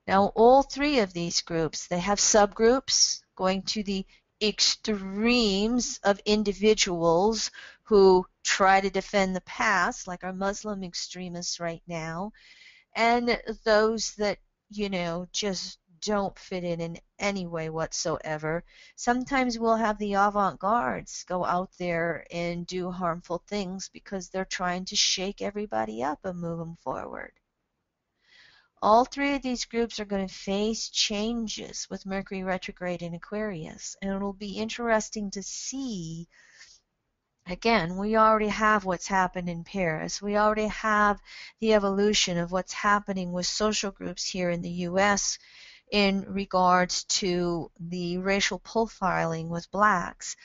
Now, all three of these groups, they have subgroups going to the extremes of individuals who try to defend the past, like our Muslim extremists right now, and those that, just don't fit in any way whatsoever. Sometimes we'll have the avant-gardes go out there and do harmful things because they're trying to shake everybody up and move them forward. All three of these groups are going to face changes with Mercury retrograde in Aquarius, and it'll be interesting to see. Again, we already have what's happened in Paris. We already have the evolution of what's happening with social groups here in the U.S. in regards to the racial profiling with blacks.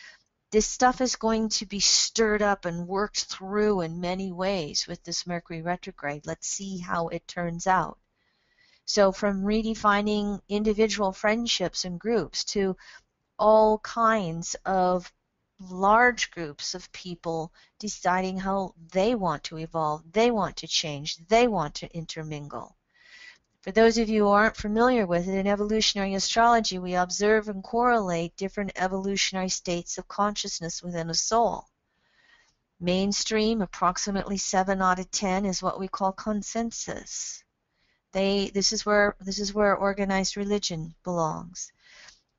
This stuff is going to be stirred up and worked through in many ways with this Mercury retrograde. Let's see how it turns out. So from redefining individual friendships and groups to all kinds of large groups of people deciding how they want to evolve, they want to change, they want to intermingle. For those of you who aren't familiar with it, in evolutionary astrology, we observe and correlate different evolutionary states of consciousness within a soul. Mainstream, approximately 7 out of 10, is what we call consensus. This is where organized religion belongs.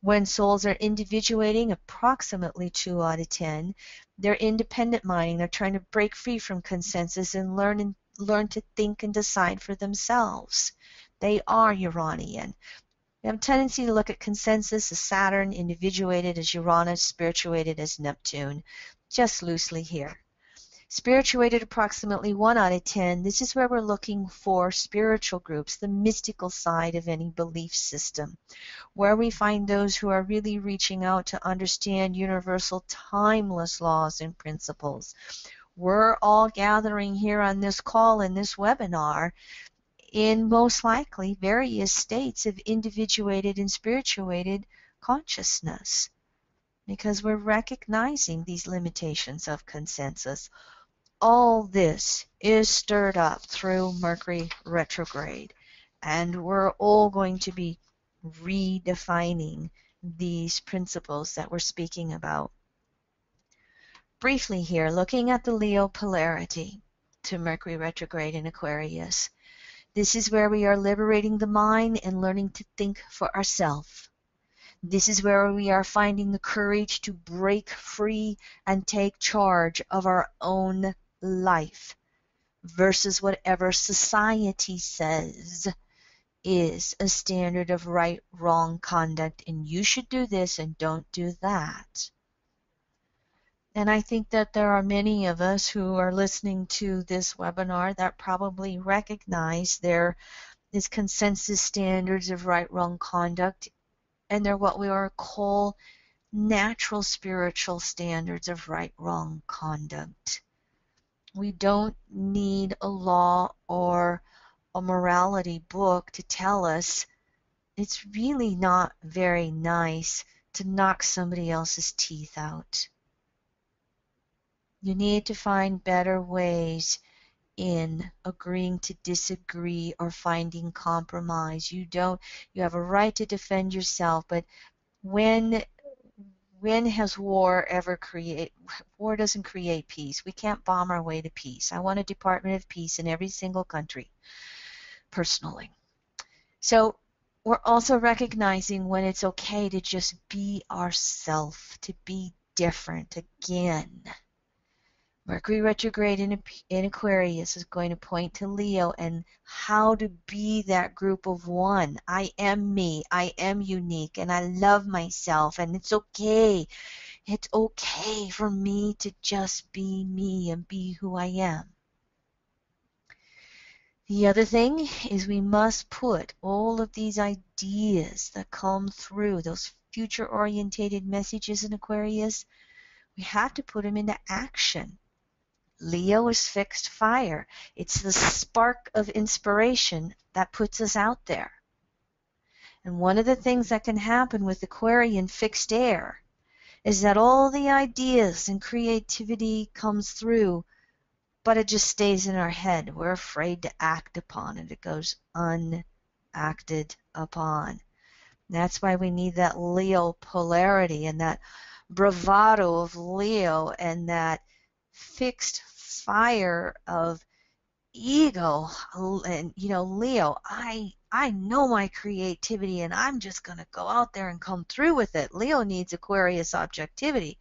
When souls are individuating, approximately 2 out of 10, they're independent minding. They're trying to break free from consensus and learn to think and decide for themselves. They are Uranian. We have a tendency to look at consensus as Saturn, individuated as Uranus, spirituated as Neptune, just loosely here. Spirituated approximately 1 out of 10. This is where we're looking for spiritual groups, the mystical side of any belief system, where we find those who are really reaching out to understand universal timeless laws and principles. We're all gathering here on this call in this webinar in most likely various states of individuated and spirituated consciousness, because we're recognizing these limitations of consensus. All this is stirred up through Mercury retrograde, and we're all going to be redefining these principles that we're speaking about. Briefly here, looking at the Leo polarity to Mercury retrograde in Aquarius. This is where we are liberating the mind and learning to think for ourselves. This is where we are finding the courage to break free and take charge of our own life versus whatever society says is a standard of right, wrong conduct, and you should do this and don't do that. And I think that there are many of us who are listening to this webinar that probably recognize there is consensus standards of right wrong conduct, and they're what we are call natural spiritual standards of right wrong conduct. We don't need a law or a morality book to tell us it's really not very nice to knock somebody else's teeth out. You need to find better ways in agreeing to disagree or finding compromise. You have a right to defend yourself, but when has war doesn't create peace. We can't bomb our way to peace. I want a Department of Peace in every single country, personally. So we're also recognizing when it's okay to just be ourself, to be different again. Mercury retrograde in Aquarius is going to point to Leo and how to be that group of one. I am me. I am unique, and I love myself, and it's okay. It's okay for me to just be me and be who I am. The other thing is we must put all of these ideas that come through, those future-orientated messages in Aquarius, we have to put them into action. Leo is fixed fire. It's the spark of inspiration that puts us out there. And one of the things that can happen with Aquarian fixed air is that all the ideas and creativity comes through, but it just stays in our head. We're afraid to act upon it. It goes unacted upon. That's why we need that Leo polarity and that bravado of Leo and that fixed fire of ego. And Leo, I know my creativity and I'm just going to go out there and come through with it. Leo needs Aquarius objectivity.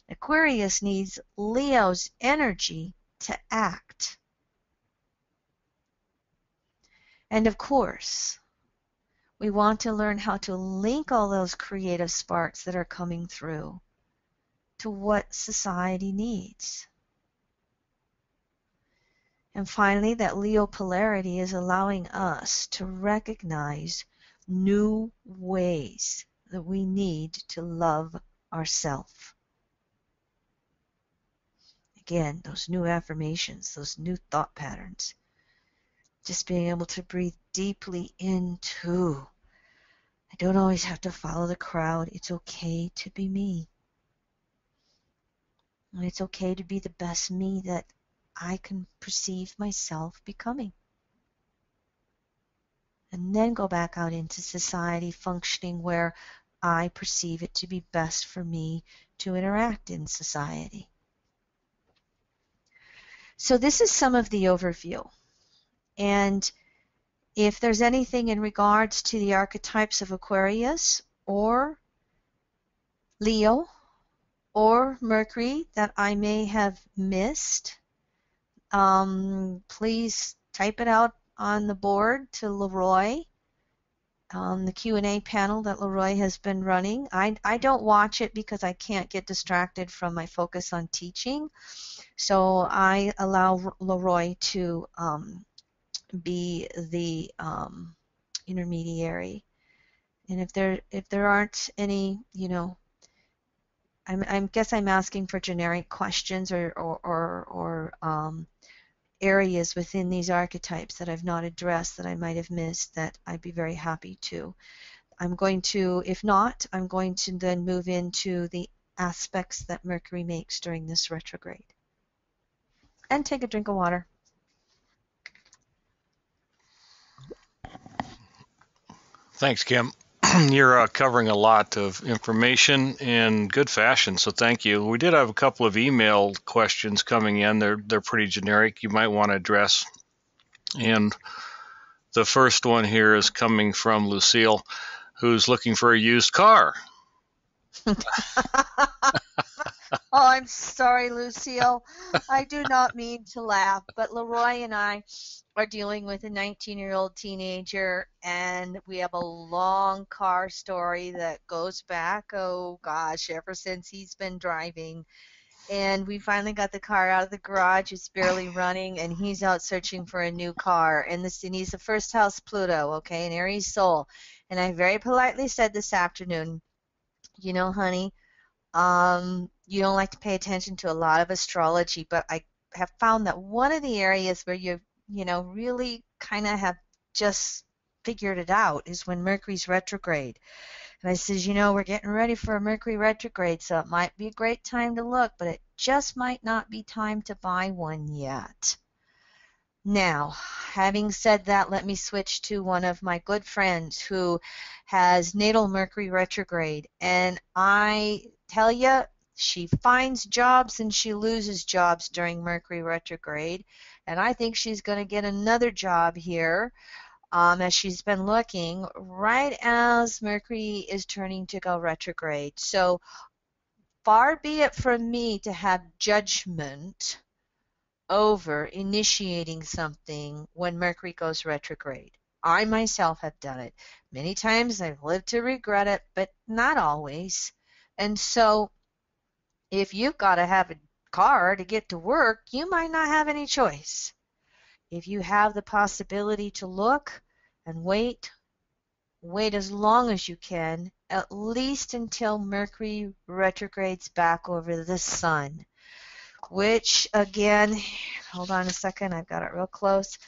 Aquarius needs Leo's energy to act. And of course, we want to learn how to link all those creative sparks that are coming through to what society needs. And finally, that Leo polarity is allowing us to recognize new ways that we need to love ourselves. Again, those new affirmations, those new thought patterns. Just being able to breathe deeply into. I don't always have to follow the crowd. It's okay to be me. And it's okay to be the best me that I can perceive myself becoming. And then go back out into society functioning where I perceive it to be best for me to interact in society. So this is some of the overview. And if there's anything in regards to the archetypes of Aquarius or Leo or Mercury that I may have missed, please type it out on the board to Leroy. The Q&A panel that Leroy has been running. I don't watch it because I can't get distracted from my focus on teaching. So I allow Leroy to be the intermediary. And if there aren't any, I guess I'm asking for generic questions or areas within these archetypes that I've not addressed that I might have missed that I'd be very happy to. If not, I'm going to then move into the aspects that Mercury makes during this retrograde. And take a drink of water. Thanks, Kim. You're covering a lot of information in good fashion, so thank you. We did have a couple of email questions coming in. They're pretty generic. You might want to address. And the first one here is coming from Lucille, who's looking for a used car. Oh, I'm sorry, Lucille. I do not mean to laugh, but Leroy and I are dealing with a 19-year-old teenager, and we have a long car story that goes back, oh gosh, ever since he's been driving. And we finally got the car out of the garage. It's barely running, and he's out searching for a new car. And he's the first house Pluto, okay, an Aries soul. And I very politely said this afternoon, honey, you don't like to pay attention to a lot of astrology, but I have found that one of the areas where really kind of have just figured it out is when Mercury's retrograde. And I says, we're getting ready for a Mercury retrograde, so it might be a great time to look, but it just might not be time to buy one yet. Now, having said that, let me switch to one of my good friends who has natal Mercury retrograde. And I tell you, she finds jobs and she loses jobs during Mercury retrograde. And I think she's going to get another job here as she's been looking right as Mercury is turning to go retrograde. So far be it from me to have judgment over initiating something when Mercury goes retrograde. I myself have done it. Many times I've lived to regret it, but not always. And so if you've got to have a car to get to work, you might not have any choice. If you have the possibility to look and wait as long as you can, at least until Mercury retrogrades back over the sun, which again, hold on a second, I've got it real close,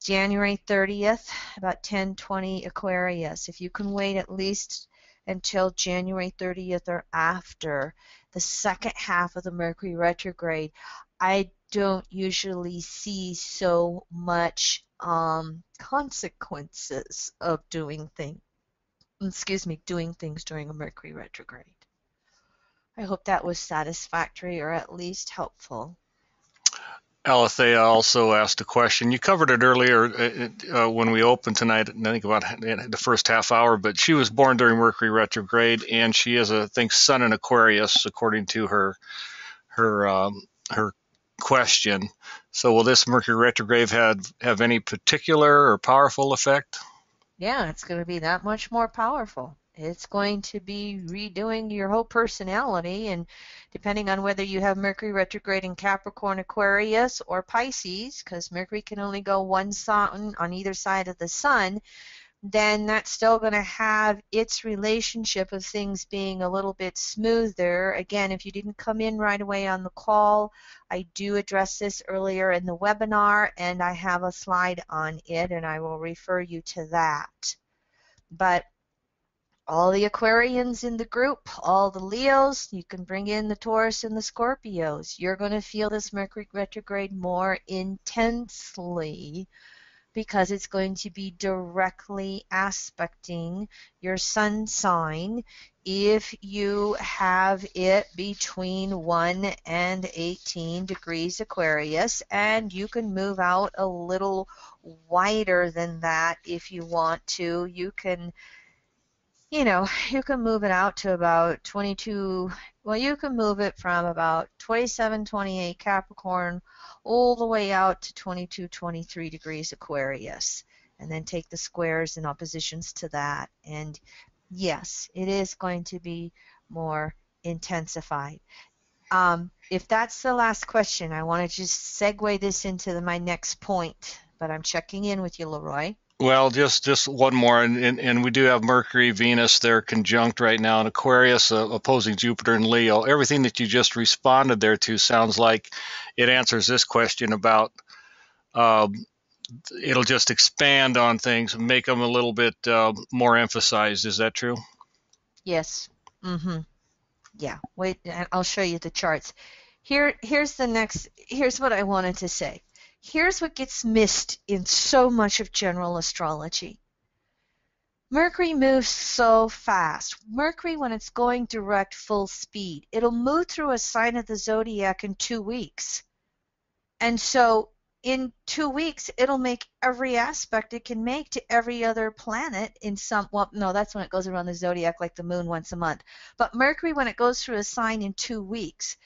January 30th, about 10:20 Aquarius. If you can wait at least until January 30th or after the second half of the Mercury retrograde, I don't usually see so much consequences of doing things during a Mercury retrograde. I hope that was satisfactory or at least helpful. Alethea also asked a question. You covered it earlier when we opened tonight, I think about the first half hour, but she was born during Mercury retrograde, and she is, I think, Sun in Aquarius, according to her question. So will this Mercury retrograde have any particular or powerful effect? Yeah, it's going to be that much more powerful. It's going to be redoing your whole personality, and depending on whether you have Mercury retrograde in Capricorn, Aquarius, or Pisces, because Mercury can only go one sign on either side of the sun, then that's still going to have its relationship of things being a little bit smoother. Again, if you didn't come in right away on the call, I do address this earlier in the webinar, and I have a slide on it, and I will refer you to that. But all the Aquarians in the group, all the Leos, you can bring in the Taurus and the Scorpios. You're going to feel this Mercury retrograde more intensely because it's going to be directly aspecting your sun sign if you have it between 1 and 18 degrees Aquarius, and you can move out a little wider than that if you want to. You can move it out to about 22, well, you can move it from about 27, 28 Capricorn all the way out to 22, 23 degrees Aquarius, and then take the squares and oppositions to that. And yes, it is going to be more intensified. If that's the last question, I want to just segue this into my next point, but I'm checking in with you, Leroy. Well, just one more, and we do have Mercury, Venus, they're conjunct right now in Aquarius, opposing Jupiter and Leo. Everything that you just responded there to sounds like it answers this question about it'll just expand on things and make them a little bit more emphasized. Is that true? Yes. Mm-hmm. Yeah. Wait, I'll show you the charts. Here's what I wanted to say. Here's what gets missed in so much of general astrology. Mercury moves so fast. Mercury, when it's going direct full speed, it'll move through a sign of the zodiac in 2 weeks. And so in 2 weeks, it'll make every aspect it can make to every other planet in some, well, no, that's when it goes around the zodiac like the moon once a month. But Mercury, when it goes through a sign in 2 weeks,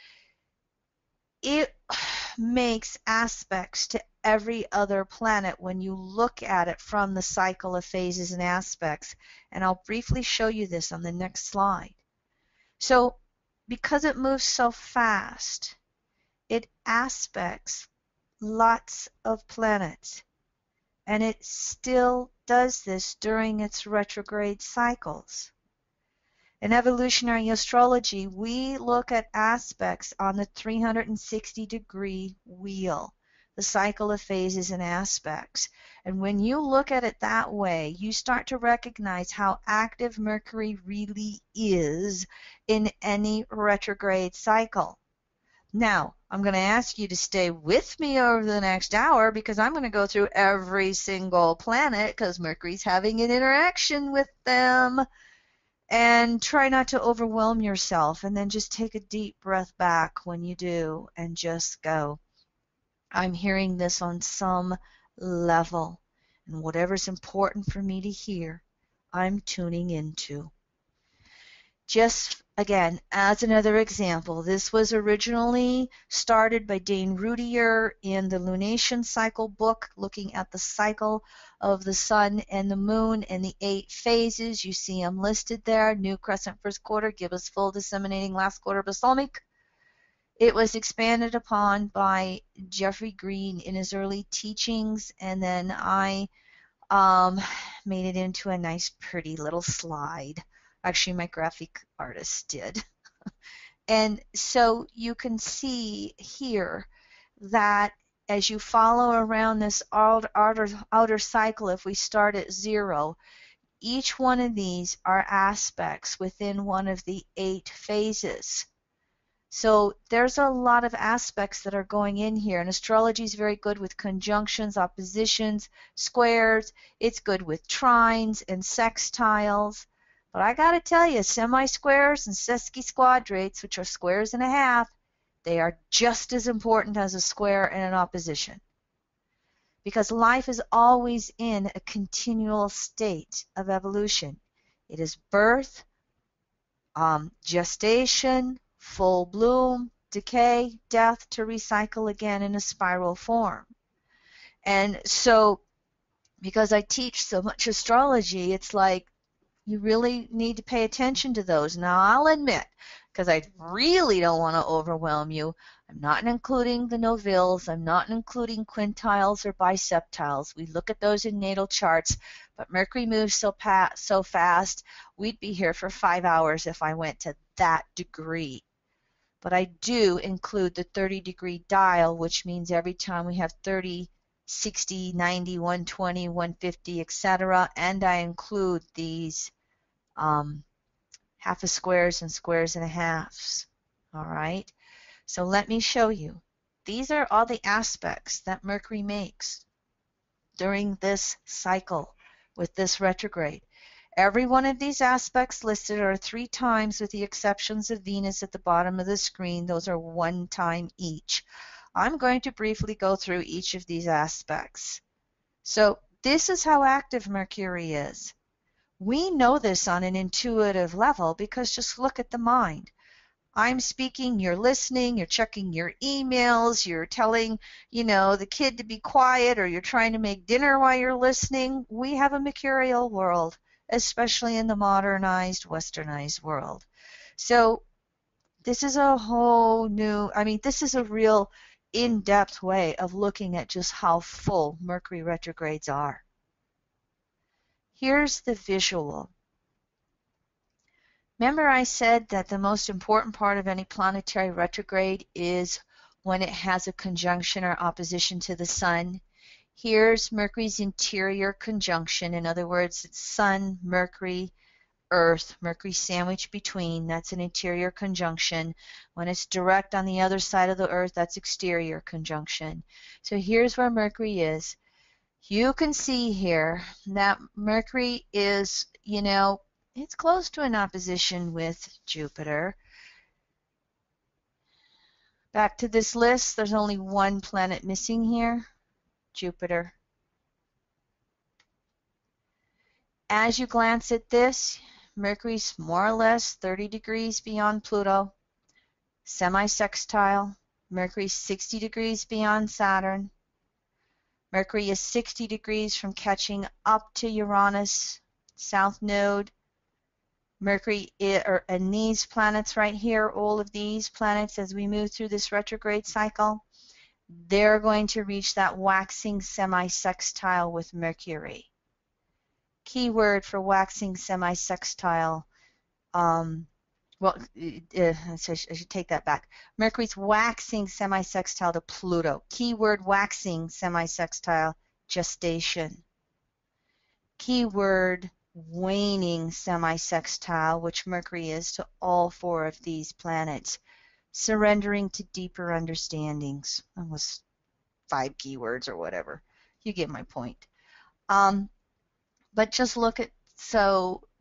it makes aspects to every other planet when you look at it from the cycle of phases and aspects. And I'll briefly show you this on the next slide. So because it moves so fast, it aspects lots of planets. And it still does this during its retrograde cycles. In evolutionary astrology, we look at aspects on the 360-degree wheel, the cycle of phases and aspects. And when you look at it that way, you start to recognize how active Mercury really is in any retrograde cycle. Now, I'm going to ask you to stay with me over the next hour because I'm going to go through every single planet because Mercury's having an interaction with them. And try not to overwhelm yourself, and then just take a deep breath back when you do and just go, I'm hearing this on some level, and whatever's important for me to hear, I'm tuning into. Just again, as another example, this was originally started by Dane Rudier in the Lunation Cycle book, looking at the cycle of the sun and the moon and the 8 phases. You see them listed there. New crescent first quarter, gibbous full disseminating last quarter balsamic. It was expanded upon by Jeffrey Green in his early teachings, and then I made it into a nice pretty little slide. Actually, my graphic artist did. And so you can see here that as you follow around this outer cycle, if we start at 0, each one of these are aspects within one of the 8 phases. So there's a lot of aspects that are going in here, and astrology is very good with conjunctions, oppositions, squares. It's good with trines and sextiles. But I got to tell you, semi-squares and sesquisquadrates, which are squares and a half, they are just as important as a square and an opposition. Because life is always in a continual state of evolution. It is birth, gestation, full bloom, decay, death, to recycle again in a spiral form. And so, because I teach so much astrology, it's like you really need to pay attention to those. Now, I'll admit, because I really don't want to overwhelm you, I'm not including the novilles, I'm not including quintiles or biseptiles. We look at those in natal charts, but Mercury moves so fast, we'd be here for 5 hours if I went to that degree. But I do include the 30-degree dial, which means every time we have 30, 60, 90, 120, 150, etc. And I include these half a squares and squares and a halves. All right. So let me show you. These are all the aspects that Mercury makes during this cycle with this retrograde. Every one of these aspects listed are 3 times, with the exceptions of Venus at the bottom of the screen. Those are 1 time each. I'm going to briefly go through each of these aspects. So this is how active Mercury is. We know this on an intuitive level because just look at the mind. I'm speaking, you're listening, you're checking your emails, you're telling, the kid to be quiet, or you're trying to make dinner while you're listening. We have a mercurial world, especially in the modernized, westernized world. So this is a whole new, this is a real in-depth way of looking at just how full Mercury retrogrades are. Here's the visual. Remember I said that the most important part of any planetary retrograde is when it has a conjunction or opposition to the sun. Here's Mercury's interior conjunction. In other words, it's Sun, Mercury, Earth, Mercury sandwiched between. That's an interior conjunction. When it's direct on the other side of the Earth, that's exterior conjunction. So here's where Mercury is. You can see here that Mercury is, it's close to an opposition with Jupiter. Back to this list, there's only 1 planet missing here, Jupiter. As you glance at this, Mercury's more or less 30 degrees beyond Pluto, semi-sextile. Mercury's 60 degrees beyond Saturn. Mercury is 60 degrees from catching up to Uranus, south node. Mercury, and these planets right here, all of these planets as we move through this retrograde cycle, they're going to reach that waxing semi-sextile with Mercury. Keyword for waxing semi-sextile, well, I should take that back. Mercury's waxing semi-sextile to Pluto. Keyword waxing semi-sextile, gestation. Keyword waning semi-sextile, which Mercury is to all four of these planets. Surrendering to deeper understandings. Almost 5 keywords or whatever. You get my point. But just look at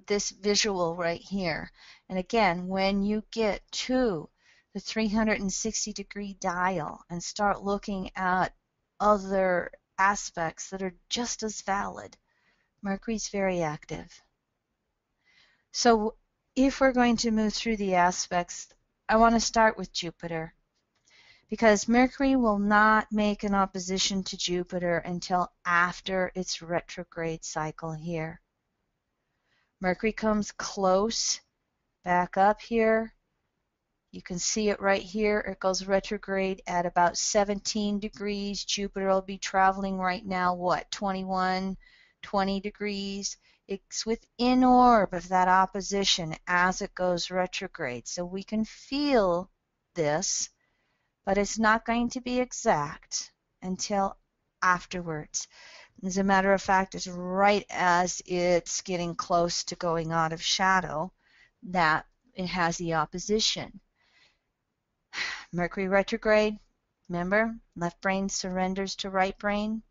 this visual right here. And again, when you get to the 360-degree dial and start looking at other aspects that are just as valid, Mercury's very active. So if we're going to move through the aspects, I want to start with Jupiter, because Mercury will not make an opposition to Jupiter until after its retrograde cycle here. Mercury comes close back up here. You can see it right here. It goes retrograde at about 17 degrees. Jupiter will be traveling right now, what, 21, 20 degrees? It's within orb of that opposition as it goes retrograde. So we can feel this, but it's not going to be exact until afterwards. As a matter of fact, it's right as it's getting close to going out of shadow that it has the opposition. Mercury retrograde, remember, left brain surrenders to right brain.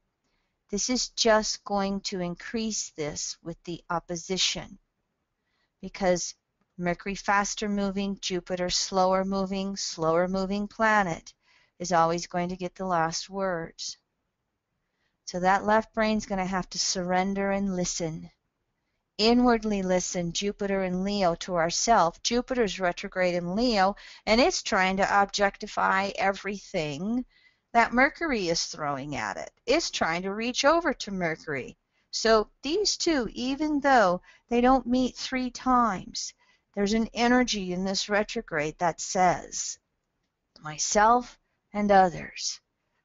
This is just going to increase this with the opposition, because Mercury faster moving, Jupiter slower moving planet is always going to get the last words. So that left brain's going to have to surrender and listen. Inwardly listen, Jupiter and Leo, to ourself. Jupiter's retrograde in Leo, and it's trying to objectify everything that Mercury is throwing at it. It's trying to reach over to Mercury. So these two, even though they don't meet 3 times, there's an energy in this retrograde that says, myself and others.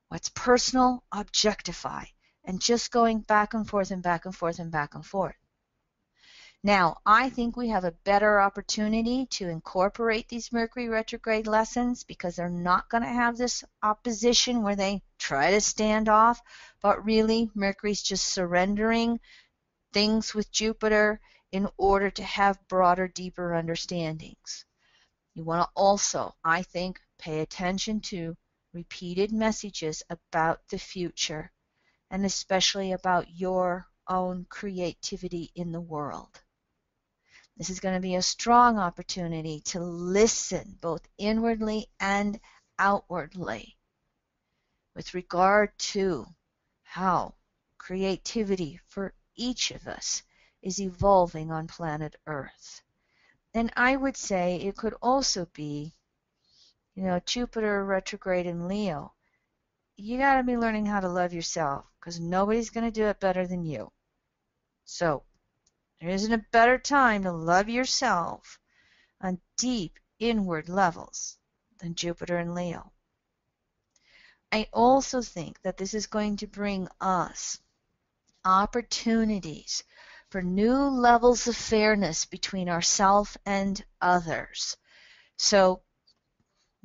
What's personal, objectify, and just going back and forth and back and forth and back and forth. Now, I think we have a better opportunity to incorporate these Mercury retrograde lessons, because they're not going to have this opposition where they try to stand off, but really Mercury's just surrendering things with Jupiter in order to have broader, deeper understandings. You want to also, I think, pay attention to repeated messages about the future, and especially about your own creativity in the world. This is going to be a strong opportunity to listen both inwardly and outwardly with regard to how creativity for each of us is evolving on planet Earth. And I would say it could also be, Jupiter retrograde in Leo. You got to be learning how to love yourself, because nobody's going to do it better than you. So there isn't a better time to love yourself on deep inward levels than Jupiter and Leo. I also think that this is going to bring us opportunities for new levels of fairness between ourselves and others. So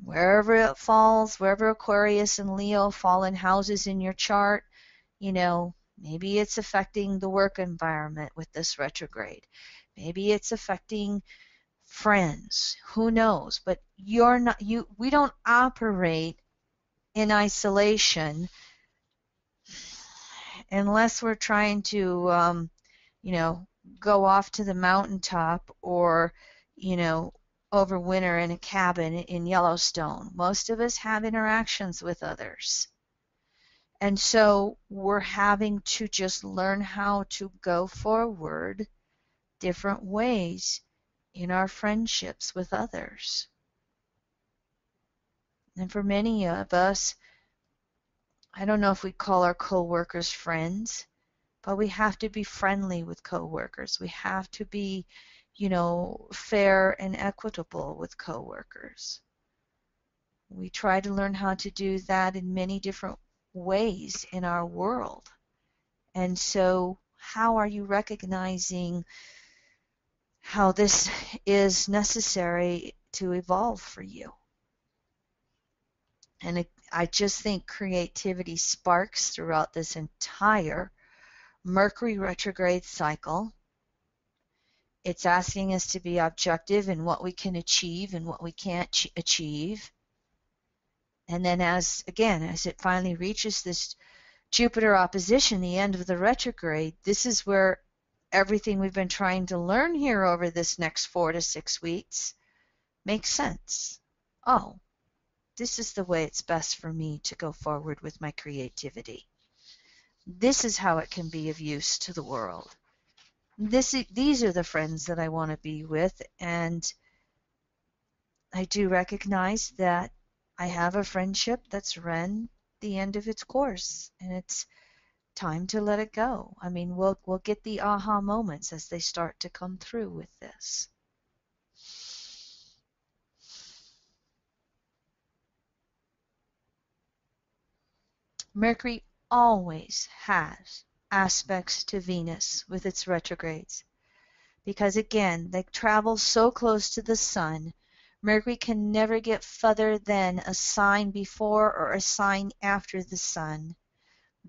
wherever it falls, wherever Aquarius and Leo fall in houses in your chart, maybe it's affecting the work environment with this retrograde. Maybe it's affecting friends. Who knows? But we don't operate in isolation unless we're trying to, go off to the mountaintop or, overwinter in a cabin in Yellowstone. Most of us have interactions with others. And so we're having to just learn how to go forward different ways in our friendships with others. And for many of us, I don't know if we call our coworkers friends, but we have to be friendly with coworkers. We have to be, fair and equitable with coworkers. We try to learn how to do that in many different ways in our world. And so, how are you recognizing how this is necessary to evolve for you? And I just think creativity sparks throughout this entire Mercury retrograde cycle. It's asking us to be objective in what we can achieve and what we can't achieve. And then as it finally reaches this Jupiter opposition, the end of the retrograde, this is where everything we've been trying to learn here over this next 4 to 6 weeks makes sense. Oh, this is the way it's best for me to go forward with my creativity. This is how it can be of use to the world. These are the friends that I want to be with, and I do recognize that I have a friendship that's run the end of its course, and it's time to let it go. I mean, we'll get the aha moments as they start to come through with this. Mercury always has aspects to Venus with its retrogrades, because again, they travel so close to the sun. Mercury can never get further than a sign before or a sign after the sun.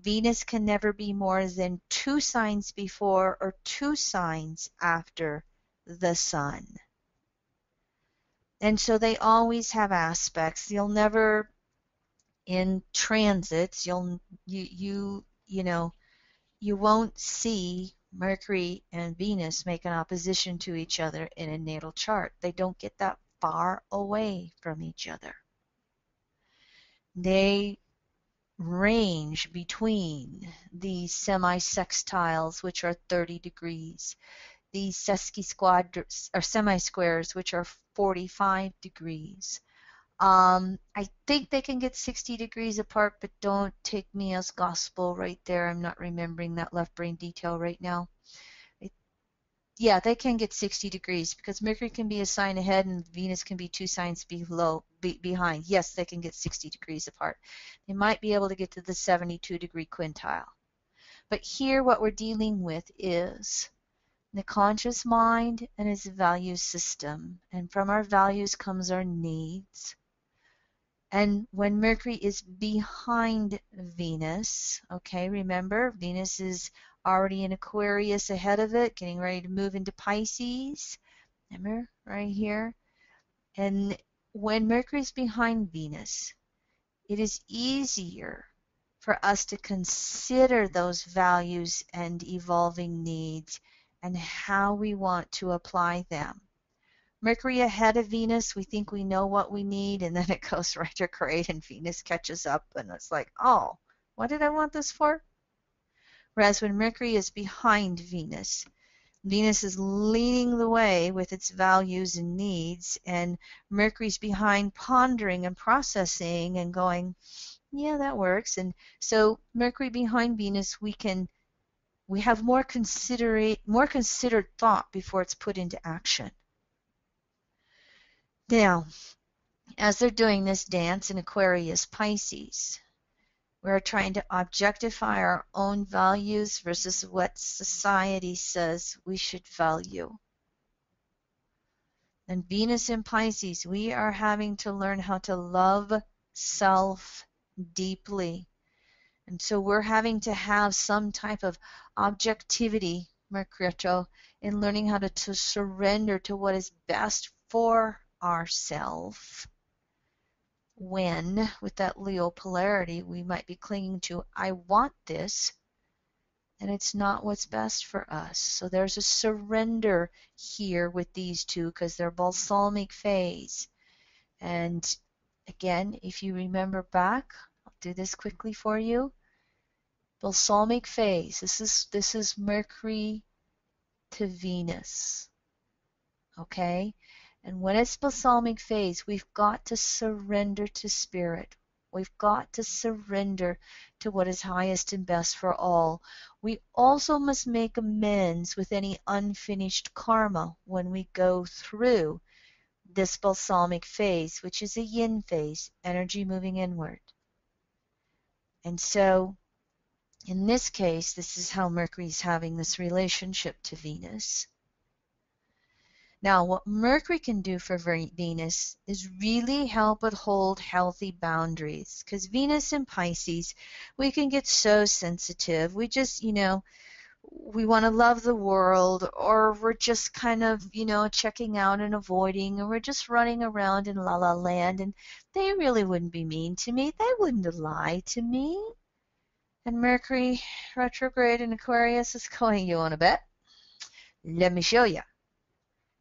Venus can never be more than 2 signs before or 2 signs after the sun. And so they always have aspects. You'll never, in transits, you won't see Mercury and Venus make an opposition to each other in a natal chart. They don't get that far away from each other. They range between these semi-sextiles, which are 30 degrees, these sesquisquads or semi-squares, which are 45 degrees. I think they can get 60 degrees apart, but don't take me as gospel right there. I'm not remembering that left brain detail right now. Yeah, they can get 60 degrees because Mercury can be a sign ahead and Venus can be 2 signs behind. Yes, they can get 60 degrees apart. They might be able to get to the 72-degree quintile. But here what we're dealing with is the conscious mind and its value system. And from our values comes our needs. And when Mercury is behind Venus, okay, remember, Venus is already in Aquarius ahead of it, getting ready to move into Pisces. Remember, right here? And when Mercury is behind Venus, it is easier for us to consider those values and evolving needs and how we want to apply them. Mercury ahead of Venus, we think we know what we need, and then it goes retrograde and Venus catches up, and it's like, oh, what did I want this for? Whereas when Mercury is behind Venus, Venus is leading the way with its values and needs, and Mercury's behind pondering and processing and going, yeah, that works. And so Mercury behind Venus, we have more considered thought before it's put into action. Now, as they're doing this dance in Aquarius Pisces, we're trying to objectify our own values versus what society says we should value. And Venus in Pisces, we are having to learn how to love self deeply. And so we're having to have some type of objectivity, Mercury, in learning how to surrender to what is best for ourselves. When, with that Leo polarity, we might be clinging to, I want this, and it's not what's best for us. So there's a surrender here with these two because they're balsamic phase. And again, if you remember back, I'll do this quickly for you. Balsamic phase, this is Mercury to Venus. Okay? And when it's balsamic phase, we've got to surrender to spirit. We've got to surrender to what is highest and best for all. We also must make amends with any unfinished karma when we go through this balsamic phase, which is a yin phase, energy moving inward. And so, in this case, this is how Mercury's having this relationship to Venus. Now, what Mercury can do for Venus is really help it hold healthy boundaries. Because Venus in Pisces, we can get so sensitive. We just, we want to love the world, or we're just kind of, checking out and avoiding, and we're just running around in la la land, and they really wouldn't be mean to me. They wouldn't lie to me. And Mercury retrograde in Aquarius is going, you want to bet? Let me show you.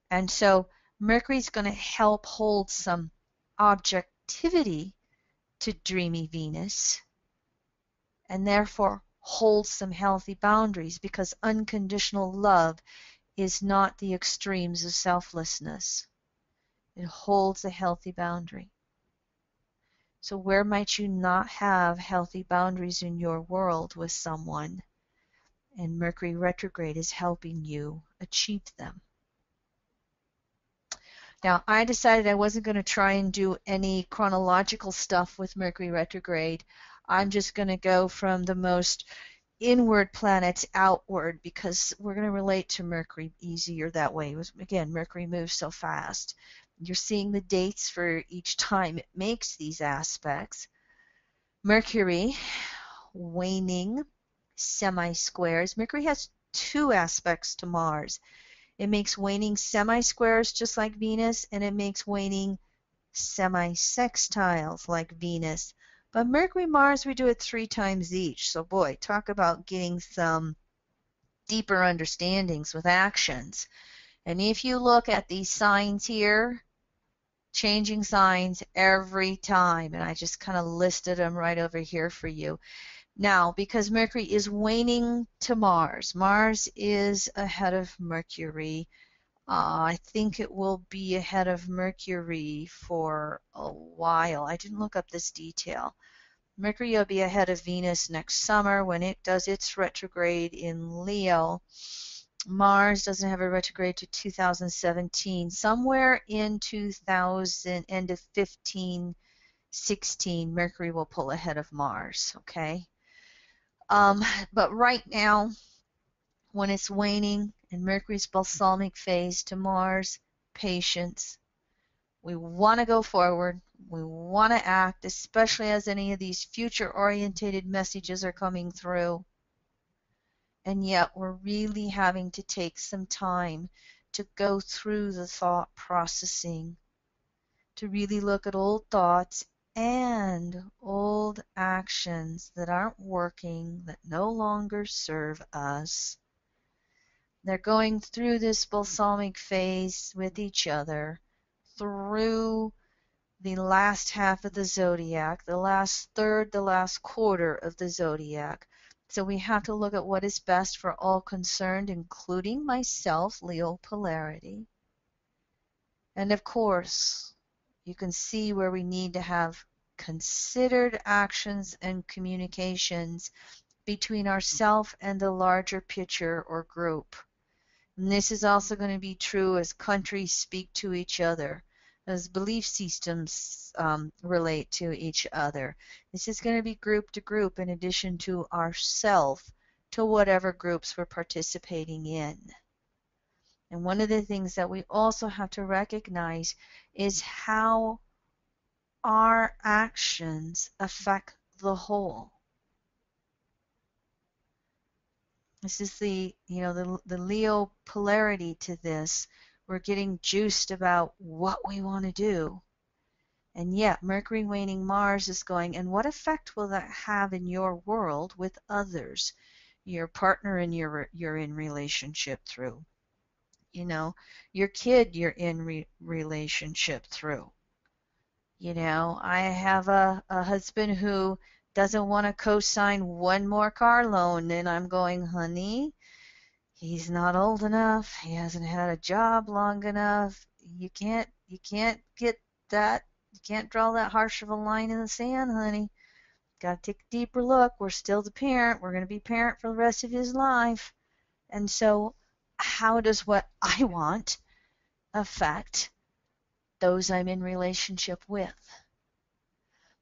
And so Mercury's going to help hold some objectivity to dreamy Venus, and therefore hold some healthy boundaries, because unconditional love is not the extremes of selflessness. It holds a healthy boundary. So where might you not have healthy boundaries in your world with someone? And Mercury retrograde is helping you achieve them. Now, I decided I wasn't going to try and do any chronological stuff with Mercury retrograde. I'm just going to go from the most inward planets outward, because we're going to relate to Mercury easier that way. Again, Mercury moves so fast. You're seeing the dates for each time it makes these aspects. Mercury waning semi-squares. Mercury has two aspects to Mars. It makes waning semi-squares just like Venus, and it makes waning semi-sextiles like Venus. But Mercury-Mars, we do it 3 times each. So boy, talk about getting some deeper understandings with actions. And if you look at these signs here, changing signs every time, and I just kind of listed them right over here for you. Now, because Mercury is waning to Mars, Mars is ahead of Mercury. I think it will be ahead of Mercury for a while. I didn't look up this detail. Mercury will be ahead of Venus next summer when it does its retrograde in Leo. Mars doesn't have a retrograde to 2017. Somewhere in 2000, end of 15, 16, Mercury will pull ahead of Mars, okay? But right now, when it's waning in Mercury's balsamic phase to Mars, patience. We want to go forward. We want to act, especially as any of these future-orientated messages are coming through. And yet we're really having to take some time to go through the thought processing, to really look at old thoughts and old actions that aren't working, that no longer serve us. They're going through this balsamic phase with each other, through the last half of the zodiac, the last third, the last quarter of the zodiac. So we have to look at what is best for all concerned, including myself, Leo polarity. And of course, you can see where we need to have considered actions and communications between ourself and the larger picture or group. And this is also going to be true as countries speak to each other, as belief systems relate to each other. This is going to be group to group in addition to ourself, to whatever groups we're participating in. And one of the things that we also have to recognize is how our actions affect the whole. This is the Leo polarity to this. We're getting juiced about what we want to do. And yet Mercury waning Mars is going, and what effect will that have in your world with others, your partner and you're in relationship through, your kid you're in relationship through. I have a husband who doesn't want to co-sign one more car loan, and I'm going, honey, he's not old enough. He hasn't had a job long enough. You can't get that. You can't draw that harsh of a line in the sand, honey. Got to take a deeper look. We're still the parent. We're going to be parent for the rest of his life. And so how does what I want affect those I'm in relationship with?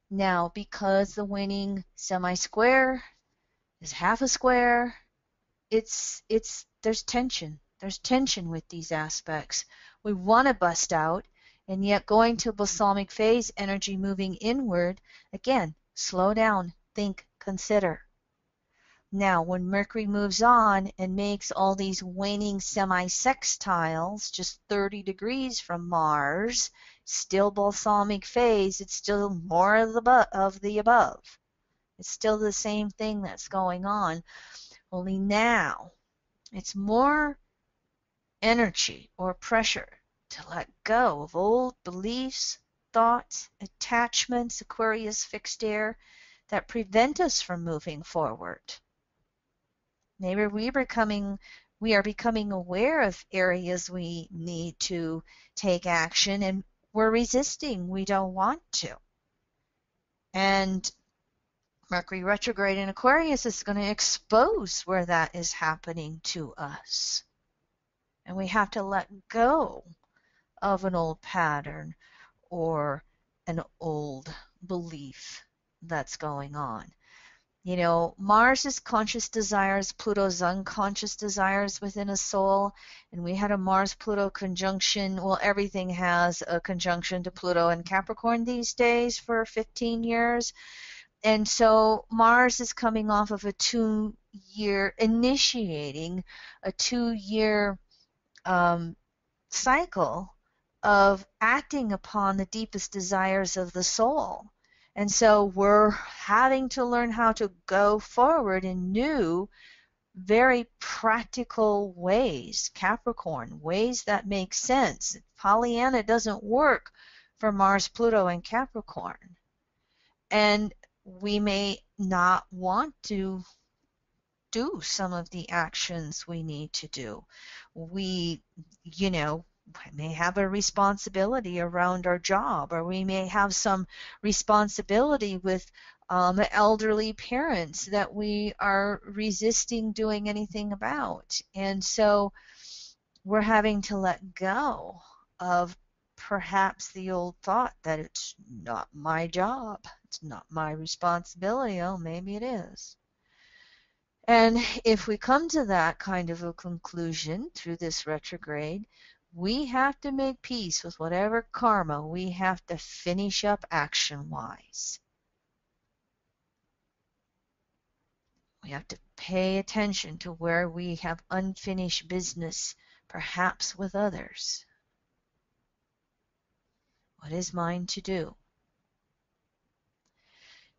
Now, because the winning semi-square is half a square, there's tension. There's tension with these aspects. We want to bust out, and yet going to balsamic phase, energy moving inward, again, slow down, think, consider. Now, when Mercury moves on and makes all these waning semi-sextiles, just 30 degrees from Mars, still balsamic phase, it's still more of the above. It's still the same thing that's going on, only now it's more energy or pressure to let go of old beliefs, thoughts, attachments, Aquarius fixed air, that prevent us from moving forward. Maybe we are becoming aware of areas we need to take action and we're resisting. We don't want to. And Mercury retrograde in Aquarius is going to expose where that is happening to us. And we have to let go of an old pattern or an old belief that's going on. You know, Mars is conscious desires, Pluto's unconscious desires within a soul, and we had a Mars-Pluto conjunction. Well, everything has a conjunction to Pluto and Capricorn these days for 15 years. And so Mars is coming off of a 2-year, initiating a 2-year cycle of acting upon the deepest desires of the soul. And so we're having to learn how to go forward in new, very practical ways, Capricorn, ways that make sense. Pollyanna doesn't work for Mars, Pluto, and Capricorn. And we may not want to do some of the actions we need to do. We, may have a responsibility around our job, or we may have some responsibility with elderly parents that we are resisting doing anything about. And so we're having to let go of perhaps the old thought that it's not my job, it's not my responsibility. Oh, maybe it is. And if we come to that kind of a conclusion through this retrograde, we have to make peace with whatever karma we have to finish up action-wise. We have to pay attention to where we have unfinished business, perhaps with others. What is mine to do?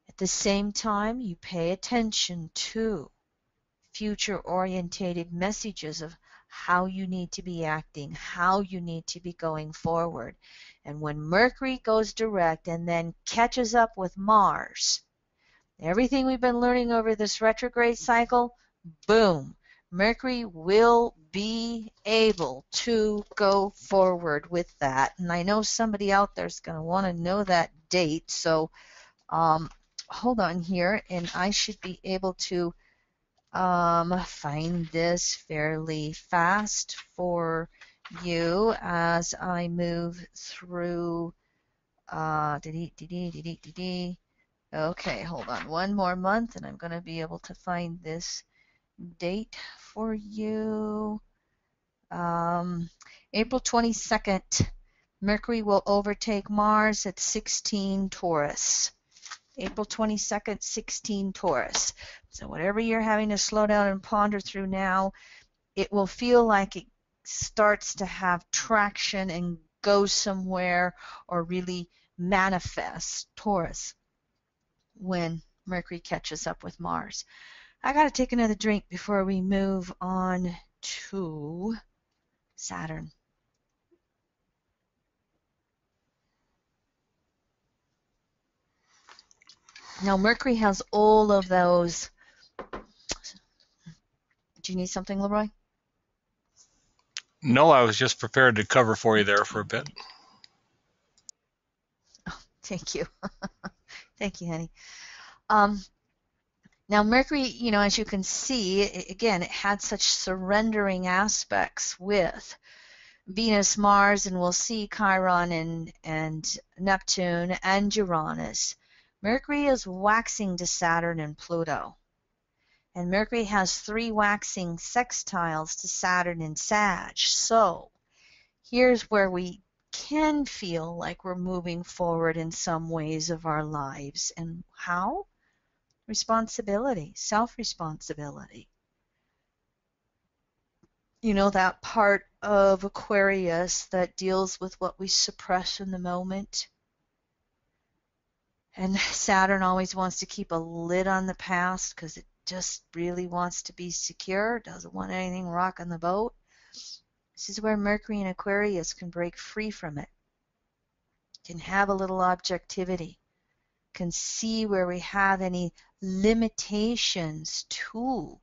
At the same time, you pay attention to future-orientated messages of how you need to be acting, how you need to be going forward. And when Mercury goes direct and then catches up with Mars, everything we've been learning over this retrograde cycle, boom, Mercury will be able to go forward with that. And I know somebody out there is going to want to know that date, so hold on here, and I should be able to find this fairly fast for you as I move through. Okay, hold on one more month and I'm going to be able to find this date for you. April 22nd, Mercury will overtake Mars at 16 Taurus. April 22nd, 16 Taurus. So whatever you're having to slow down and ponder through now, it will feel like it starts to have traction and go somewhere or really manifest, Taurus, when Mercury catches up with Mars. I got to take another drink before we move on to Saturn. Now, Mercury has all of those. Do you need something, Leroy? No, I was just prepared to cover for you there for a bit. Thank you. Thank you, honey. Now, Mercury, as you can see, again, it had such surrendering aspects with Venus, Mars, and we'll see Chiron and Neptune and Uranus. Mercury is waxing to Saturn and Pluto. And Mercury has 3 waxing sextiles to Saturn and Sag. So here's where we can feel like we're moving forward in some ways of our lives. And how? Responsibility, self-responsibility. That part of Aquarius that deals with what we suppress in the moment. And Saturn always wants to keep a lid on the past because it just really wants to be secure, doesn't want anything rocking the boat. This is where Mercury in Aquarius can break free from it, can have a little objectivity, can see where we have any limitations to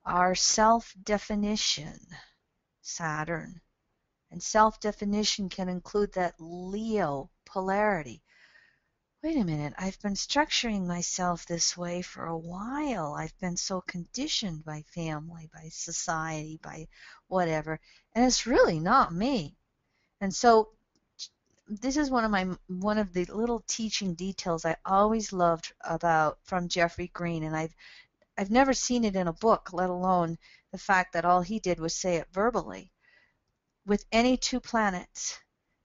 our self-definition, Saturn. And self-definition can include that Leo polarity. Wait a minute, I've been structuring myself this way for a while. I've been so conditioned by family, by society, by whatever, and it's really not me. And so this is one of the little teaching details I always loved about from Jeffrey Green, and I've never seen it in a book, let alone the fact that all he did was say it verbally. With any 2 planets,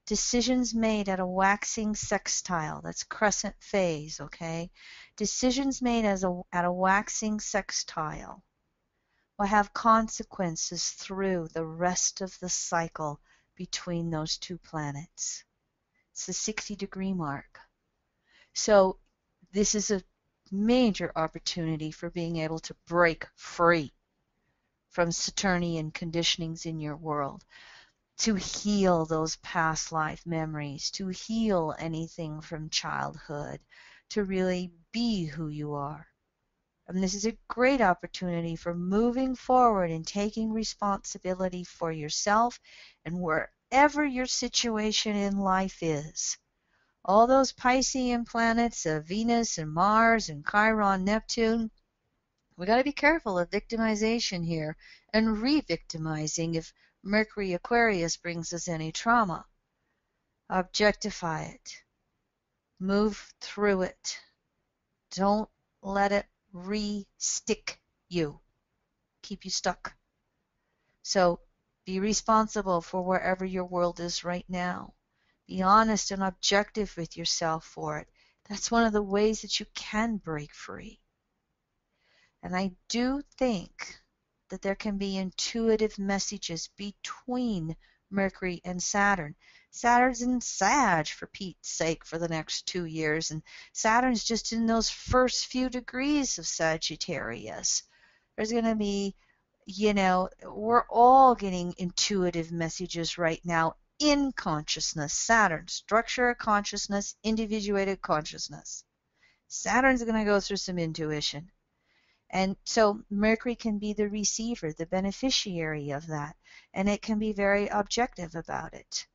decisions made at a waxing sextile, that's crescent phase, okay? Decisions made at a waxing sextile will have consequences through the rest of the cycle between those 2 planets. It's the 60-degree mark. So this is a major opportunity for being able to break free from Saturnian conditionings in your world, to heal those past life memories, to heal anything from childhood, to really be who you are. And this is a great opportunity for moving forward and taking responsibility for yourself and wherever your situation in life is. All those Piscean planets of Venus and Mars and Chiron, Neptune, we got to be careful of victimization here and re-victimizing if Mercury Aquarius brings us any trauma. Objectify it. Move through it. Don't let it re-stick you, keep you stuck. So be responsible for wherever your world is right now. Be honest and objective with yourself for it. That's one of the ways that you can break free. And I do think that there can be intuitive messages between Mercury and Saturn. Saturn's in Sag, for Pete's sake, for the next 2 years, and Saturn's just in those first few degrees of Sagittarius. There's going to be, we're all getting intuitive messages right now in consciousness. Saturn, structure of consciousness, individuated consciousness. Saturn's going to go through some intuition. And so Mercury can be the receiver, the beneficiary of that, and it can be very objective about it.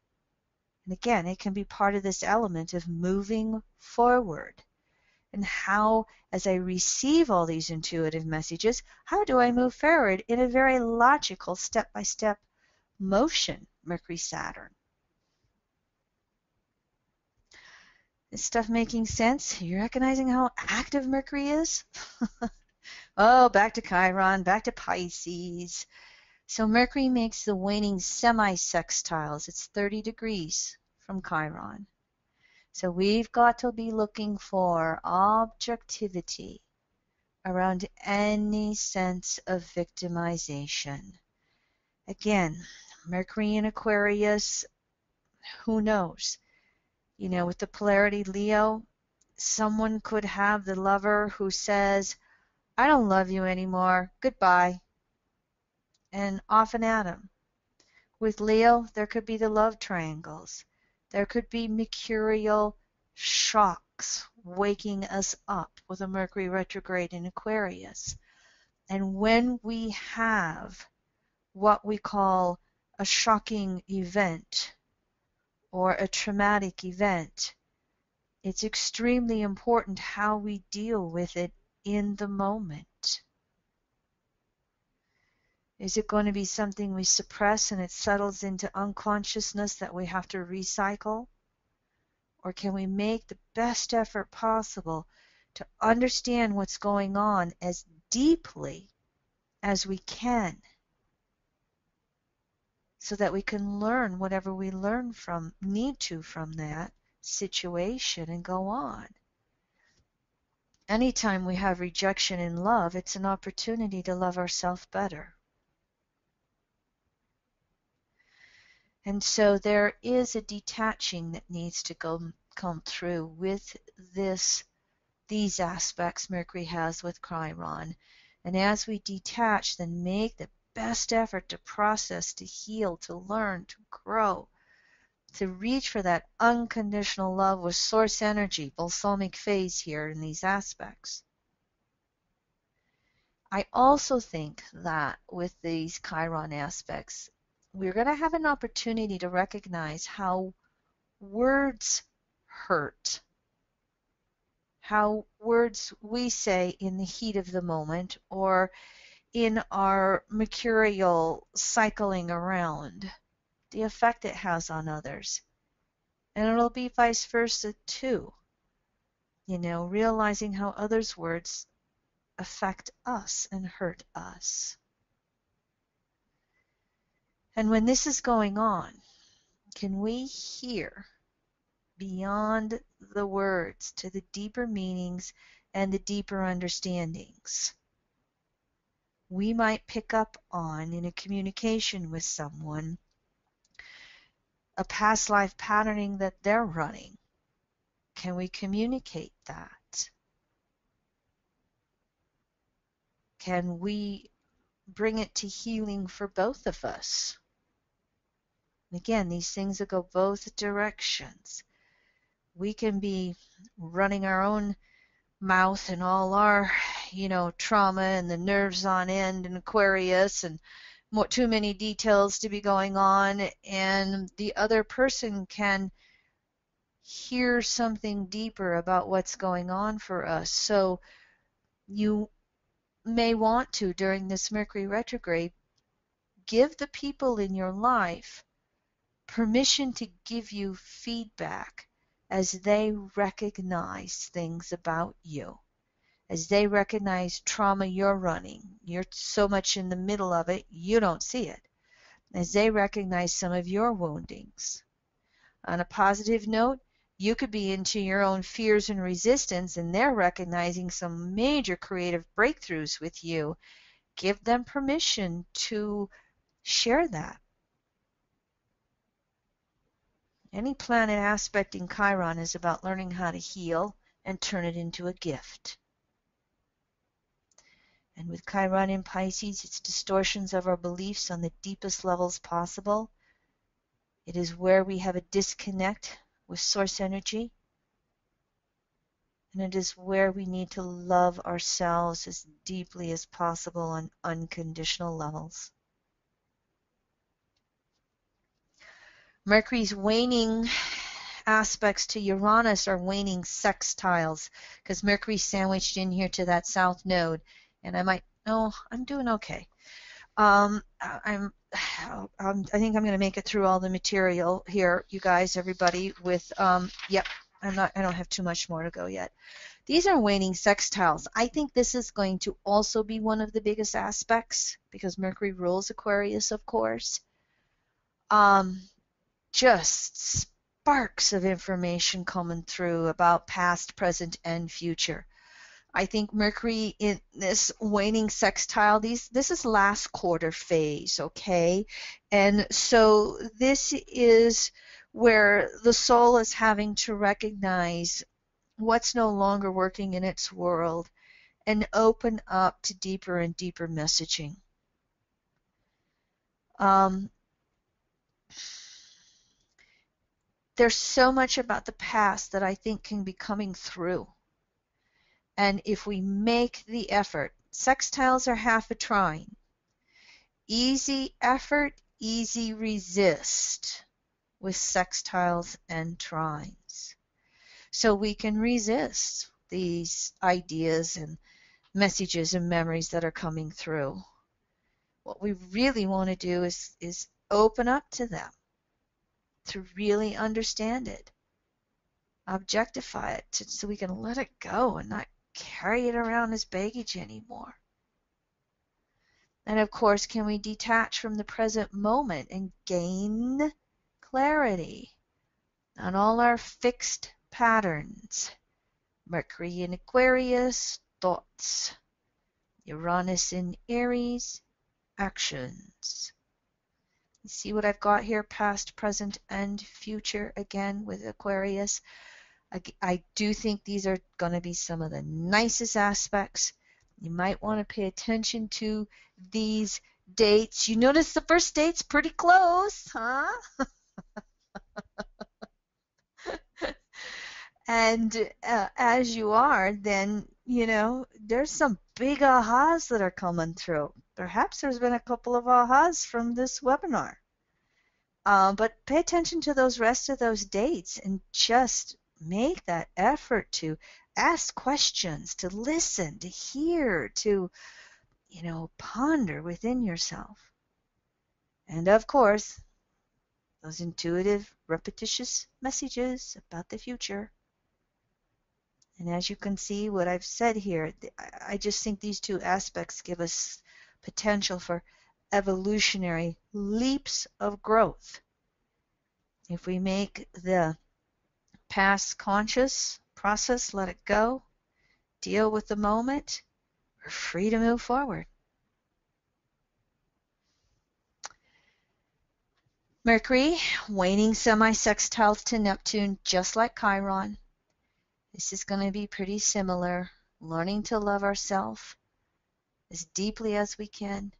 And again, it can be part of this element of moving forward. And how, as I receive all these intuitive messages, how do I move forward in a very logical, step-by-step motion, Mercury-Saturn? Is stuff making sense? You're recognizing how active Mercury is? Oh, back to Chiron, back to Pisces. So Mercury makes the waning semi-sextiles. It's 30 degrees from Chiron. So we've got to be looking for objectivity around any sense of victimization. Again, Mercury in Aquarius, who knows? With the polarity Leo, someone could have the lover who says, I don't love you anymore, goodbye, and off and at 'em. With Leo, there could be the love triangles. There could be mercurial shocks waking us up with a Mercury retrograde in Aquarius. And when we have what we call a shocking event or a traumatic event, It's extremely important how we deal with it in the moment. Is it going to be something we suppress and it settles into unconsciousness that we have to recycle? Or can we make the best effort possible to understand what's going on as deeply as we can, so that we can learn whatever we need to from that situation and go on? Anytime we have rejection in love, it's an opportunity to love ourselves better. And so there is a detaching that needs to come through with these aspects Mercury has with Chiron. And as we detach, then make the best effort to process, to heal, to learn, to grow, to reach for that unconditional love with source energy, balsamic phase here in these aspects. I also think that with these Chiron aspects, we're going to have an opportunity to recognize how words hurt, how words we say in the heat of the moment or in our mercurial cycling around, the effect it has on others. And it'll be vice versa too. Realizing how others' words affect us and hurt us. And when this is going on, can we hear beyond the words to the deeper meanings and the deeper understandings? We might pick up on, in a communication with someone, a past life patterning that they're running. Can we communicate that? Can we bring it to healing for both of us? Again, these things that go both directions. We can be running our own mouth and all our, trauma and the nerves on end and Aquarius and too many details to be going on, and the other person can hear something deeper about what's going on for us. So you may want to, during this Mercury retrograde, give the people in your life permission to give you feedback as they recognize things about you, as they recognize trauma you're running. You're so much in the middle of it, you don't see it. As they recognize some of your woundings. On a positive note, you could be into your own fears and resistance, and they're recognizing some major creative breakthroughs with you. Give them permission to share that. Any planet aspecting Chiron is about learning how to heal and turn it into a gift. And with Chiron in Pisces, it's distortions of our beliefs on the deepest levels possible. It is where we have a disconnect with source energy. And it is where we need to love ourselves as deeply as possible on unconditional levels. Mercury's waning aspects to Uranus are waning sextiles, because Mercury's sandwiched in here to that south node. And I'm doing okay. I think I'm going to make it through all the material here, you guys, everybody, with, yep, I don't have too much more to go yet. These are waning sextiles. I think this is going to also be one of the biggest aspects, because Mercury rules Aquarius, of course. Just sparks of information coming through about past, present, and future. I think Mercury in this waning sextile, this is last quarter phase, okay? And so this is where the soul is having to recognize what's no longer working in its world and open up to deeper and deeper messaging. There's so much about the past that I think can be coming through. And if we make the effort, sextiles are half a trine. Easy effort, easy resist with sextiles and trines. so we can resist these ideas and messages and memories that are coming through. What we really want to do is open up to them, to really understand it, objectify it, so we can let it go and not carry it around as baggage anymore. And of course, can we detach from the present moment and gain clarity on all our fixed patterns? Mercury in Aquarius, thoughts. Uranus in Aries, actions. You see what I've got here, past, present, and future again with Aquarius. I do think these are going to be some of the nicest aspects. You might want to pay attention to these dates. You notice the first date's pretty close, huh? And as you are, then, there's some big ahas that are coming through. Perhaps there's been a couple of ahas from this webinar. But pay attention to those rest of those dates and just make that effort to ask questions, to listen, to hear, to, ponder within yourself. And of course, those intuitive, repetitious messages about the future. And as you can see, what I've said here, I just think these two aspects give us potential for evolutionary leaps of growth. If we make the past conscious, process, let it go, deal with the moment, we're free to move forward. Mercury, waning semi-sextile to Neptune, just like Chiron. This is going to be pretty similar. Learning to love ourselves as deeply as we can,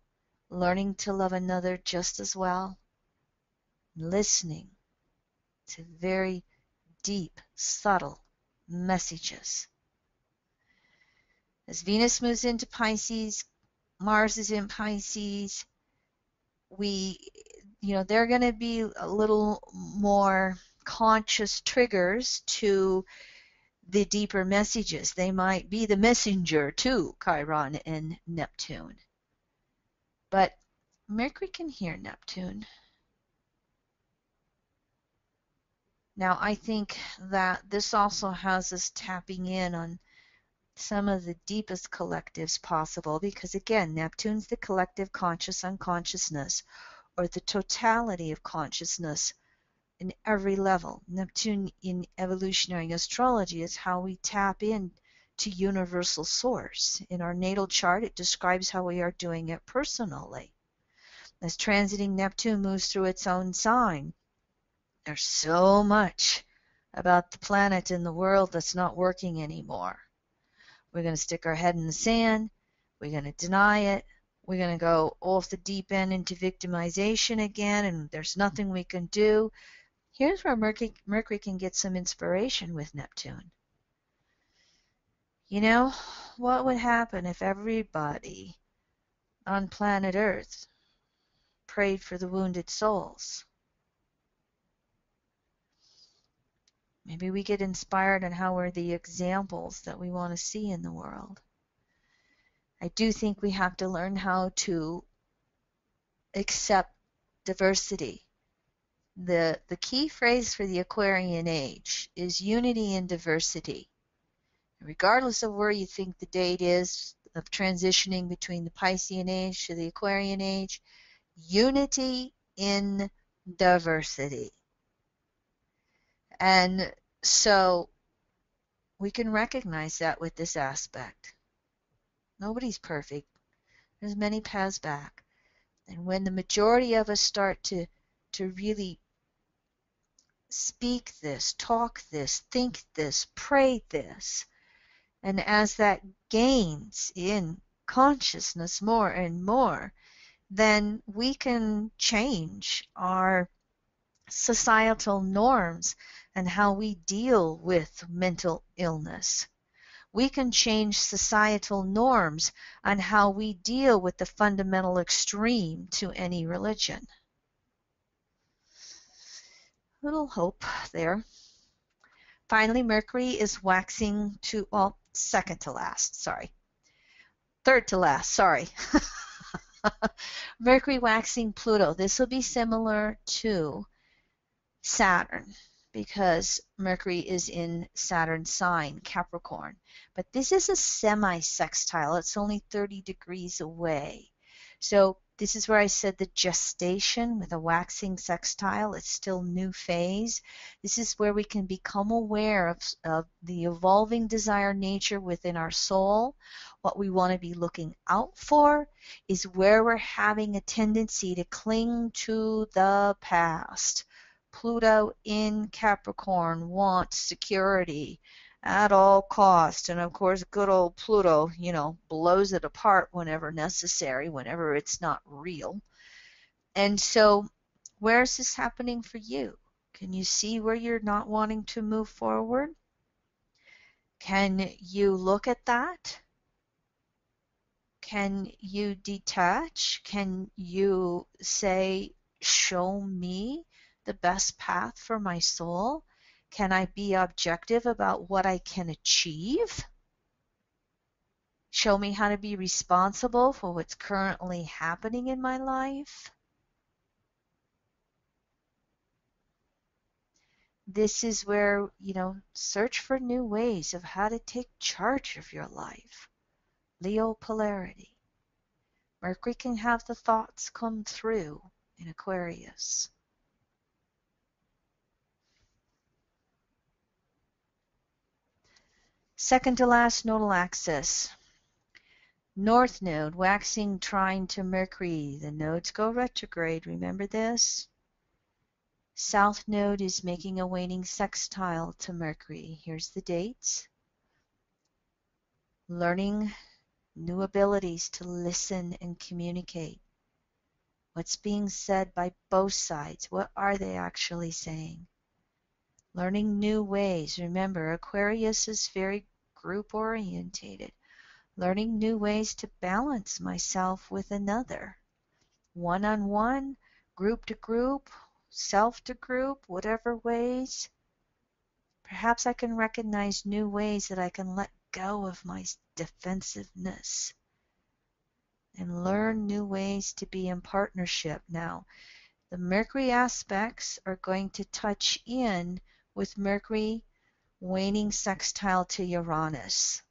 learning to love another just as well, listening to very deep, subtle messages. As Venus moves into Pisces, Mars is in Pisces, there are going to be a little more conscious triggers to the deeper messages. They might be the messenger to Chiron and Neptune. But Mercury can hear Neptune. Now, I think that this also has us tapping in on some of the deepest collectives possible, because again, Neptune's the collective conscious unconsciousness, or the totality of consciousness in every level. Neptune in evolutionary astrology is how we tap in to universal source. In our natal chart, it describes how we are doing it personally. As transiting Neptune moves through its own sign, there's so much about the planet and the world that's not working anymore. We're going to stick our head in the sand. We're going to deny it. We're going to go off the deep end into victimization again, and there's nothing we can do. Here's where Mercury can get some inspiration with Neptune. What would happen if everybody on planet Earth prayed for the wounded souls? Maybe we get inspired on how we're the examples that we want to see in the world. I do think we have to learn how to accept diversity. The key phrase for the Aquarian age is unity and diversity. Regardless of where you think the date is of transitioning between the Piscean age to the Aquarian age, unity in diversity. And so we can recognize that with this aspect. Nobody's perfect. There's many paths back. And when the majority of us start to really speak this, talk this, think this, pray this, and as that gains in consciousness more and more, then we can change our societal norms and how we deal with mental illness. We can change societal norms on how we deal with the fundamental extreme to any religion. Little hope there. Finally, Mercury is waxing to, well, second to last, sorry. Third to last, sorry. Mercury waxing Pluto. This will be similar to Saturn because Mercury is in Saturn's sign, Capricorn. But this is a semi-sextile. It's only 30 degrees away. So this is where I said the gestation with a waxing sextile. It's still new phase. This is where we can become aware of the evolving desire nature within our soul. What we want to be looking out for is where we're having a tendency to cling to the past. Pluto in Capricorn wants security at all costs. And of course, good old Pluto, blows it apart whenever necessary, whenever it's not real. And so, where is this happening for you? Can you see where you're not wanting to move forward? Can you look at that? Can you detach? Can you say, show me the best path for my soul? Can I be objective about what I can achieve? Show me how to be responsible for what's currently happening in my life. This is where, search for new ways of how to take charge of your life. Leo polarity. Mercury can have the thoughts come through in Aquarius. Second to last nodal axis. North node waxing trine to Mercury. The nodes go retrograde. Remember this? South node is making a waning sextile to Mercury. Here's the dates. Learning new abilities to listen and communicate. What's being said by both sides? What are they actually saying? Learning new ways. Remember, Aquarius is very group orientated. Learning new ways to balance myself with another. One-on-one, group to group, self to group, whatever ways. Perhaps I can recognize new ways that I can let go of my defensiveness and learn new ways to be in partnership. Now, the Mercury aspects are going to touch in with Mercury waning sextile to Uranus.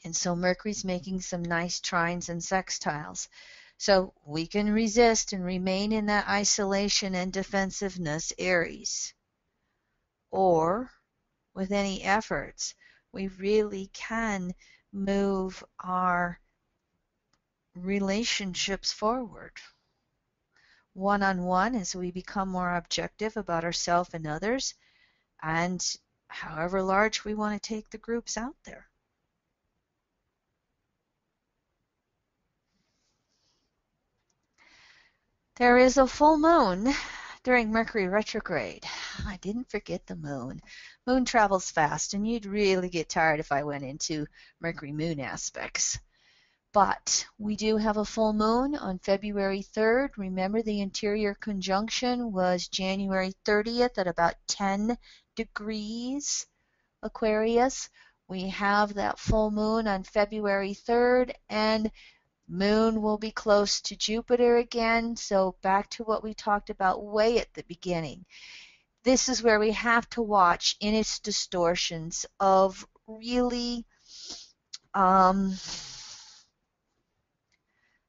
And so Mercury's making some nice trines and sextiles. So we can resist and remain in that isolation and defensiveness, Aries. Or, with any efforts, we really can move our relationships forward. One-on-one as we become more objective about ourselves and others, and however large we want to take the groups out there. There is a full moon during Mercury retrograde. I didn't forget the moon. Moon travels fast, and you'd really get tired if I went into Mercury moon aspects. But we do have a full moon on February 3rd. Remember, the interior conjunction was January 30th at about 10 degrees Aquarius. We have that full moon on February 3rd, and Moon will be close to Jupiter again, so back to what we talked about way at the beginning. This is where we have to watch in its distortions of really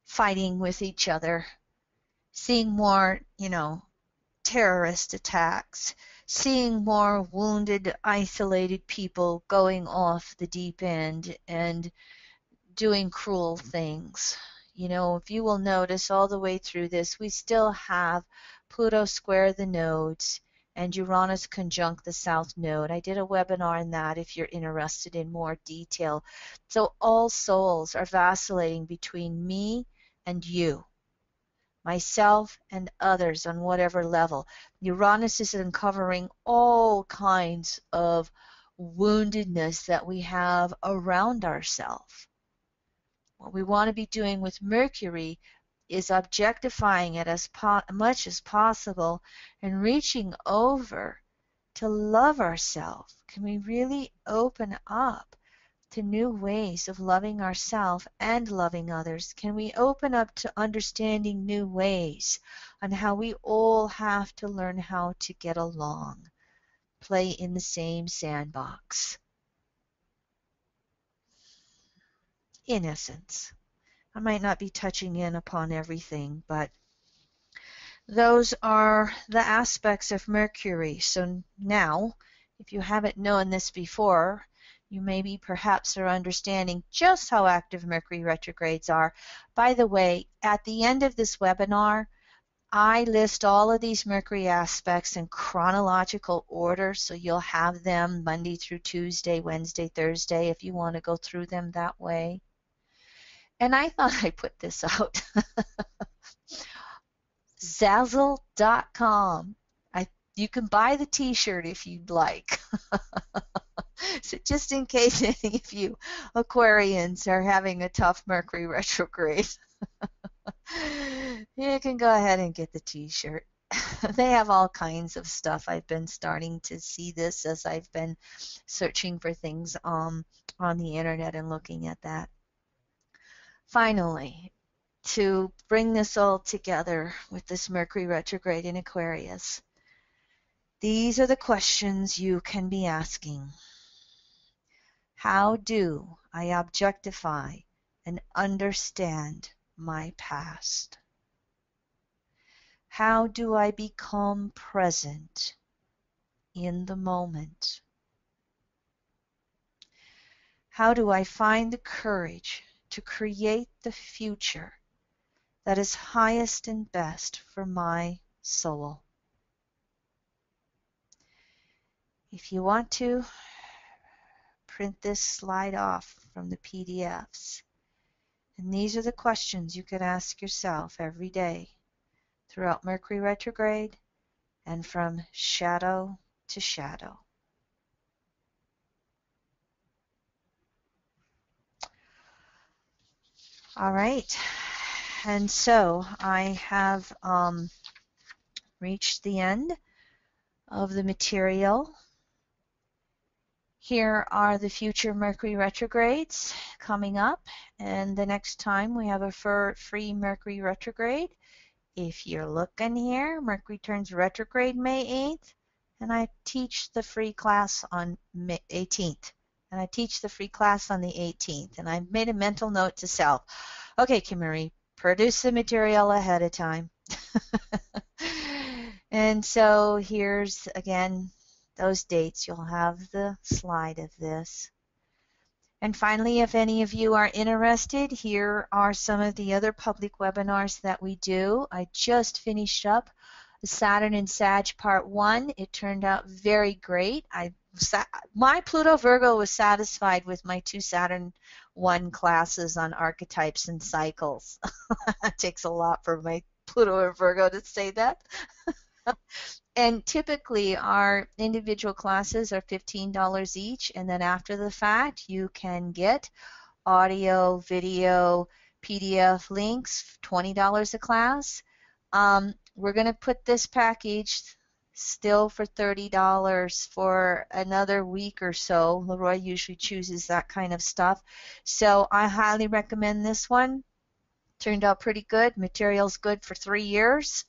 fighting with each other, seeing more, terrorist attacks, seeing more wounded, isolated people going off the deep end and doing cruel things. If you will notice all the way through this, we still have Pluto square the nodes and Uranus conjunct the south node. I did a webinar on that if you're interested in more detail. So all souls are vacillating between me and you, myself and others on whatever level. Uranus is uncovering all kinds of woundedness that we have around ourselves. What we want to be doing with Mercury is objectifying it as much as possible and reaching over to love ourselves? Can we really open up to new ways of loving ourselves and loving others? Can we open up to understanding new ways on how we all have to learn how to get along, play in the same sandbox? In essence, I might not be touching in upon everything, but those are the aspects of Mercury. So now, if you haven't known this before, you maybe perhaps are understanding just how active Mercury retrogrades are. By the way, at the end of this webinar, I list all of these Mercury aspects in chronological order, so you'll have them Monday through Tuesday, Wednesday, Thursday, if you want to go through them that way. And I thought I'd put this out. Zazzle.com. You can buy the t-shirt if you'd like. So just in case any of you Aquarians are having a tough Mercury retrograde, you can go ahead and get the t-shirt. They have all kinds of stuff. I've been starting to see this as I've been searching for things on the internet and looking at that. Finally, to bring this all together with this Mercury retrograde in Aquarius, these are the questions you can be asking. How do I objectify and understand my past? How do I become present in the moment? How do I find the courage to create the future that is highest and best for my soul? If you want to, print this slide off from the PDFs. And these are the questions you can ask yourself every day throughout Mercury retrograde and from shadow to shadow. All right. And so I have reached the end of the material. Here are the future Mercury retrogrades coming up, and the next time we have a free Mercury retrograde. If you're looking here, Mercury turns retrograde May 8th, and I teach the free class on May 18th. And I teach the free class on the 18th, and I made a mental note to self. Okay, Kimmery, produce the material ahead of time. And so here's, again, those dates. You'll have the slide of this. And finally, if any of you are interested, here are some of the other public webinars that we do. I just finished up the Saturn and Sag Part 1. It turned out very great. My Pluto Virgo was satisfied with my 2 Saturn 1 classes on archetypes and cycles. It takes a lot for my Pluto and Virgo to say that. And typically our individual classes are $15 each, and then after the fact you can get audio, video, PDF links, $20 a class. We're going to put this package still for $30 for another week or so. Leroy usually chooses that kind of stuff. So I highly recommend this one. Turned out pretty good. Material's good for 3 years.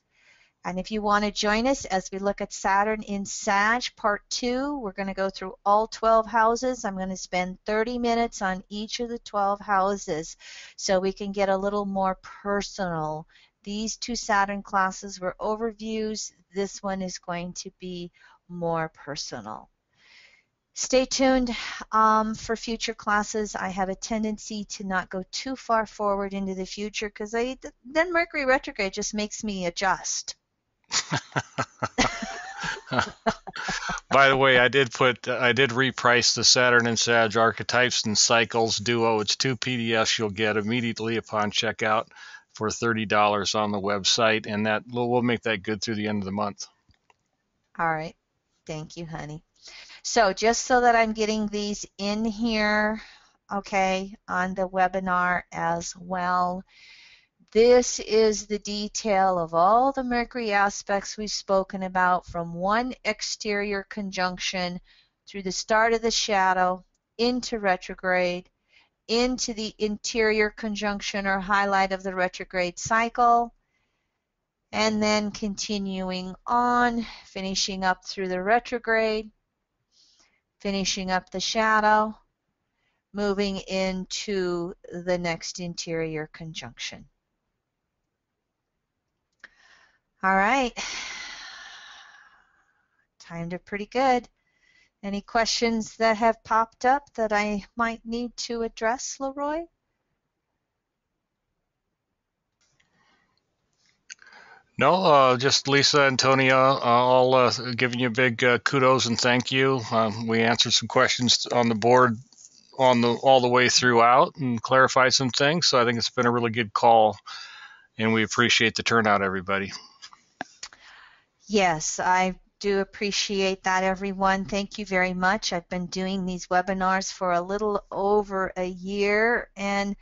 And if you want to join us as we look at Saturn in Sag Part 2, we're going to go through all 12 houses. I'm going to spend 30 minutes on each of the 12 houses so we can get a little more personal. These 2 Saturn classes were overviews. This one is going to be more personal. Stay tuned for future classes. I have a tendency to not go too far forward into the future because then Mercury retrograde just makes me adjust. By the way, I did reprice the Saturn and Sag archetypes and cycles duo. It's 2 PDFs you'll get immediately upon checkout for $30 on the website, and that we'll make that good through the end of the month. All right. Thank you, honey. So just so that I'm getting these in here, okay, on the webinar as well, This is the detail of all the Mercury aspects we've spoken about, from one exterior conjunction through the start of the shadow into retrograde, into the interior conjunction or highlight of the retrograde cycle, and then continuing on, finishing up through the retrograde, finishing up the shadow, moving into the next interior conjunction. All right, timed it pretty good. Any questions that have popped up that I might need to address, Leroy? No, just Lisa and Tonya, all giving you big kudos and thank you. We answered some questions on the board all the way throughout and clarified some things. So I think it's been a really good call, and we appreciate the turnout, everybody. Yes, I do appreciate that, everyone. Thank you very much. I've been doing these webinars for a little over a year, and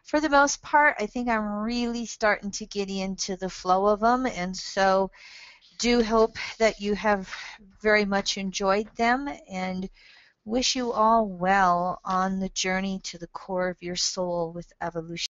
for the most part, I think I'm really starting to get into the flow of them, and so do hope that you have very much enjoyed them, and wish you all well on the journey to the core of your soul with evolution.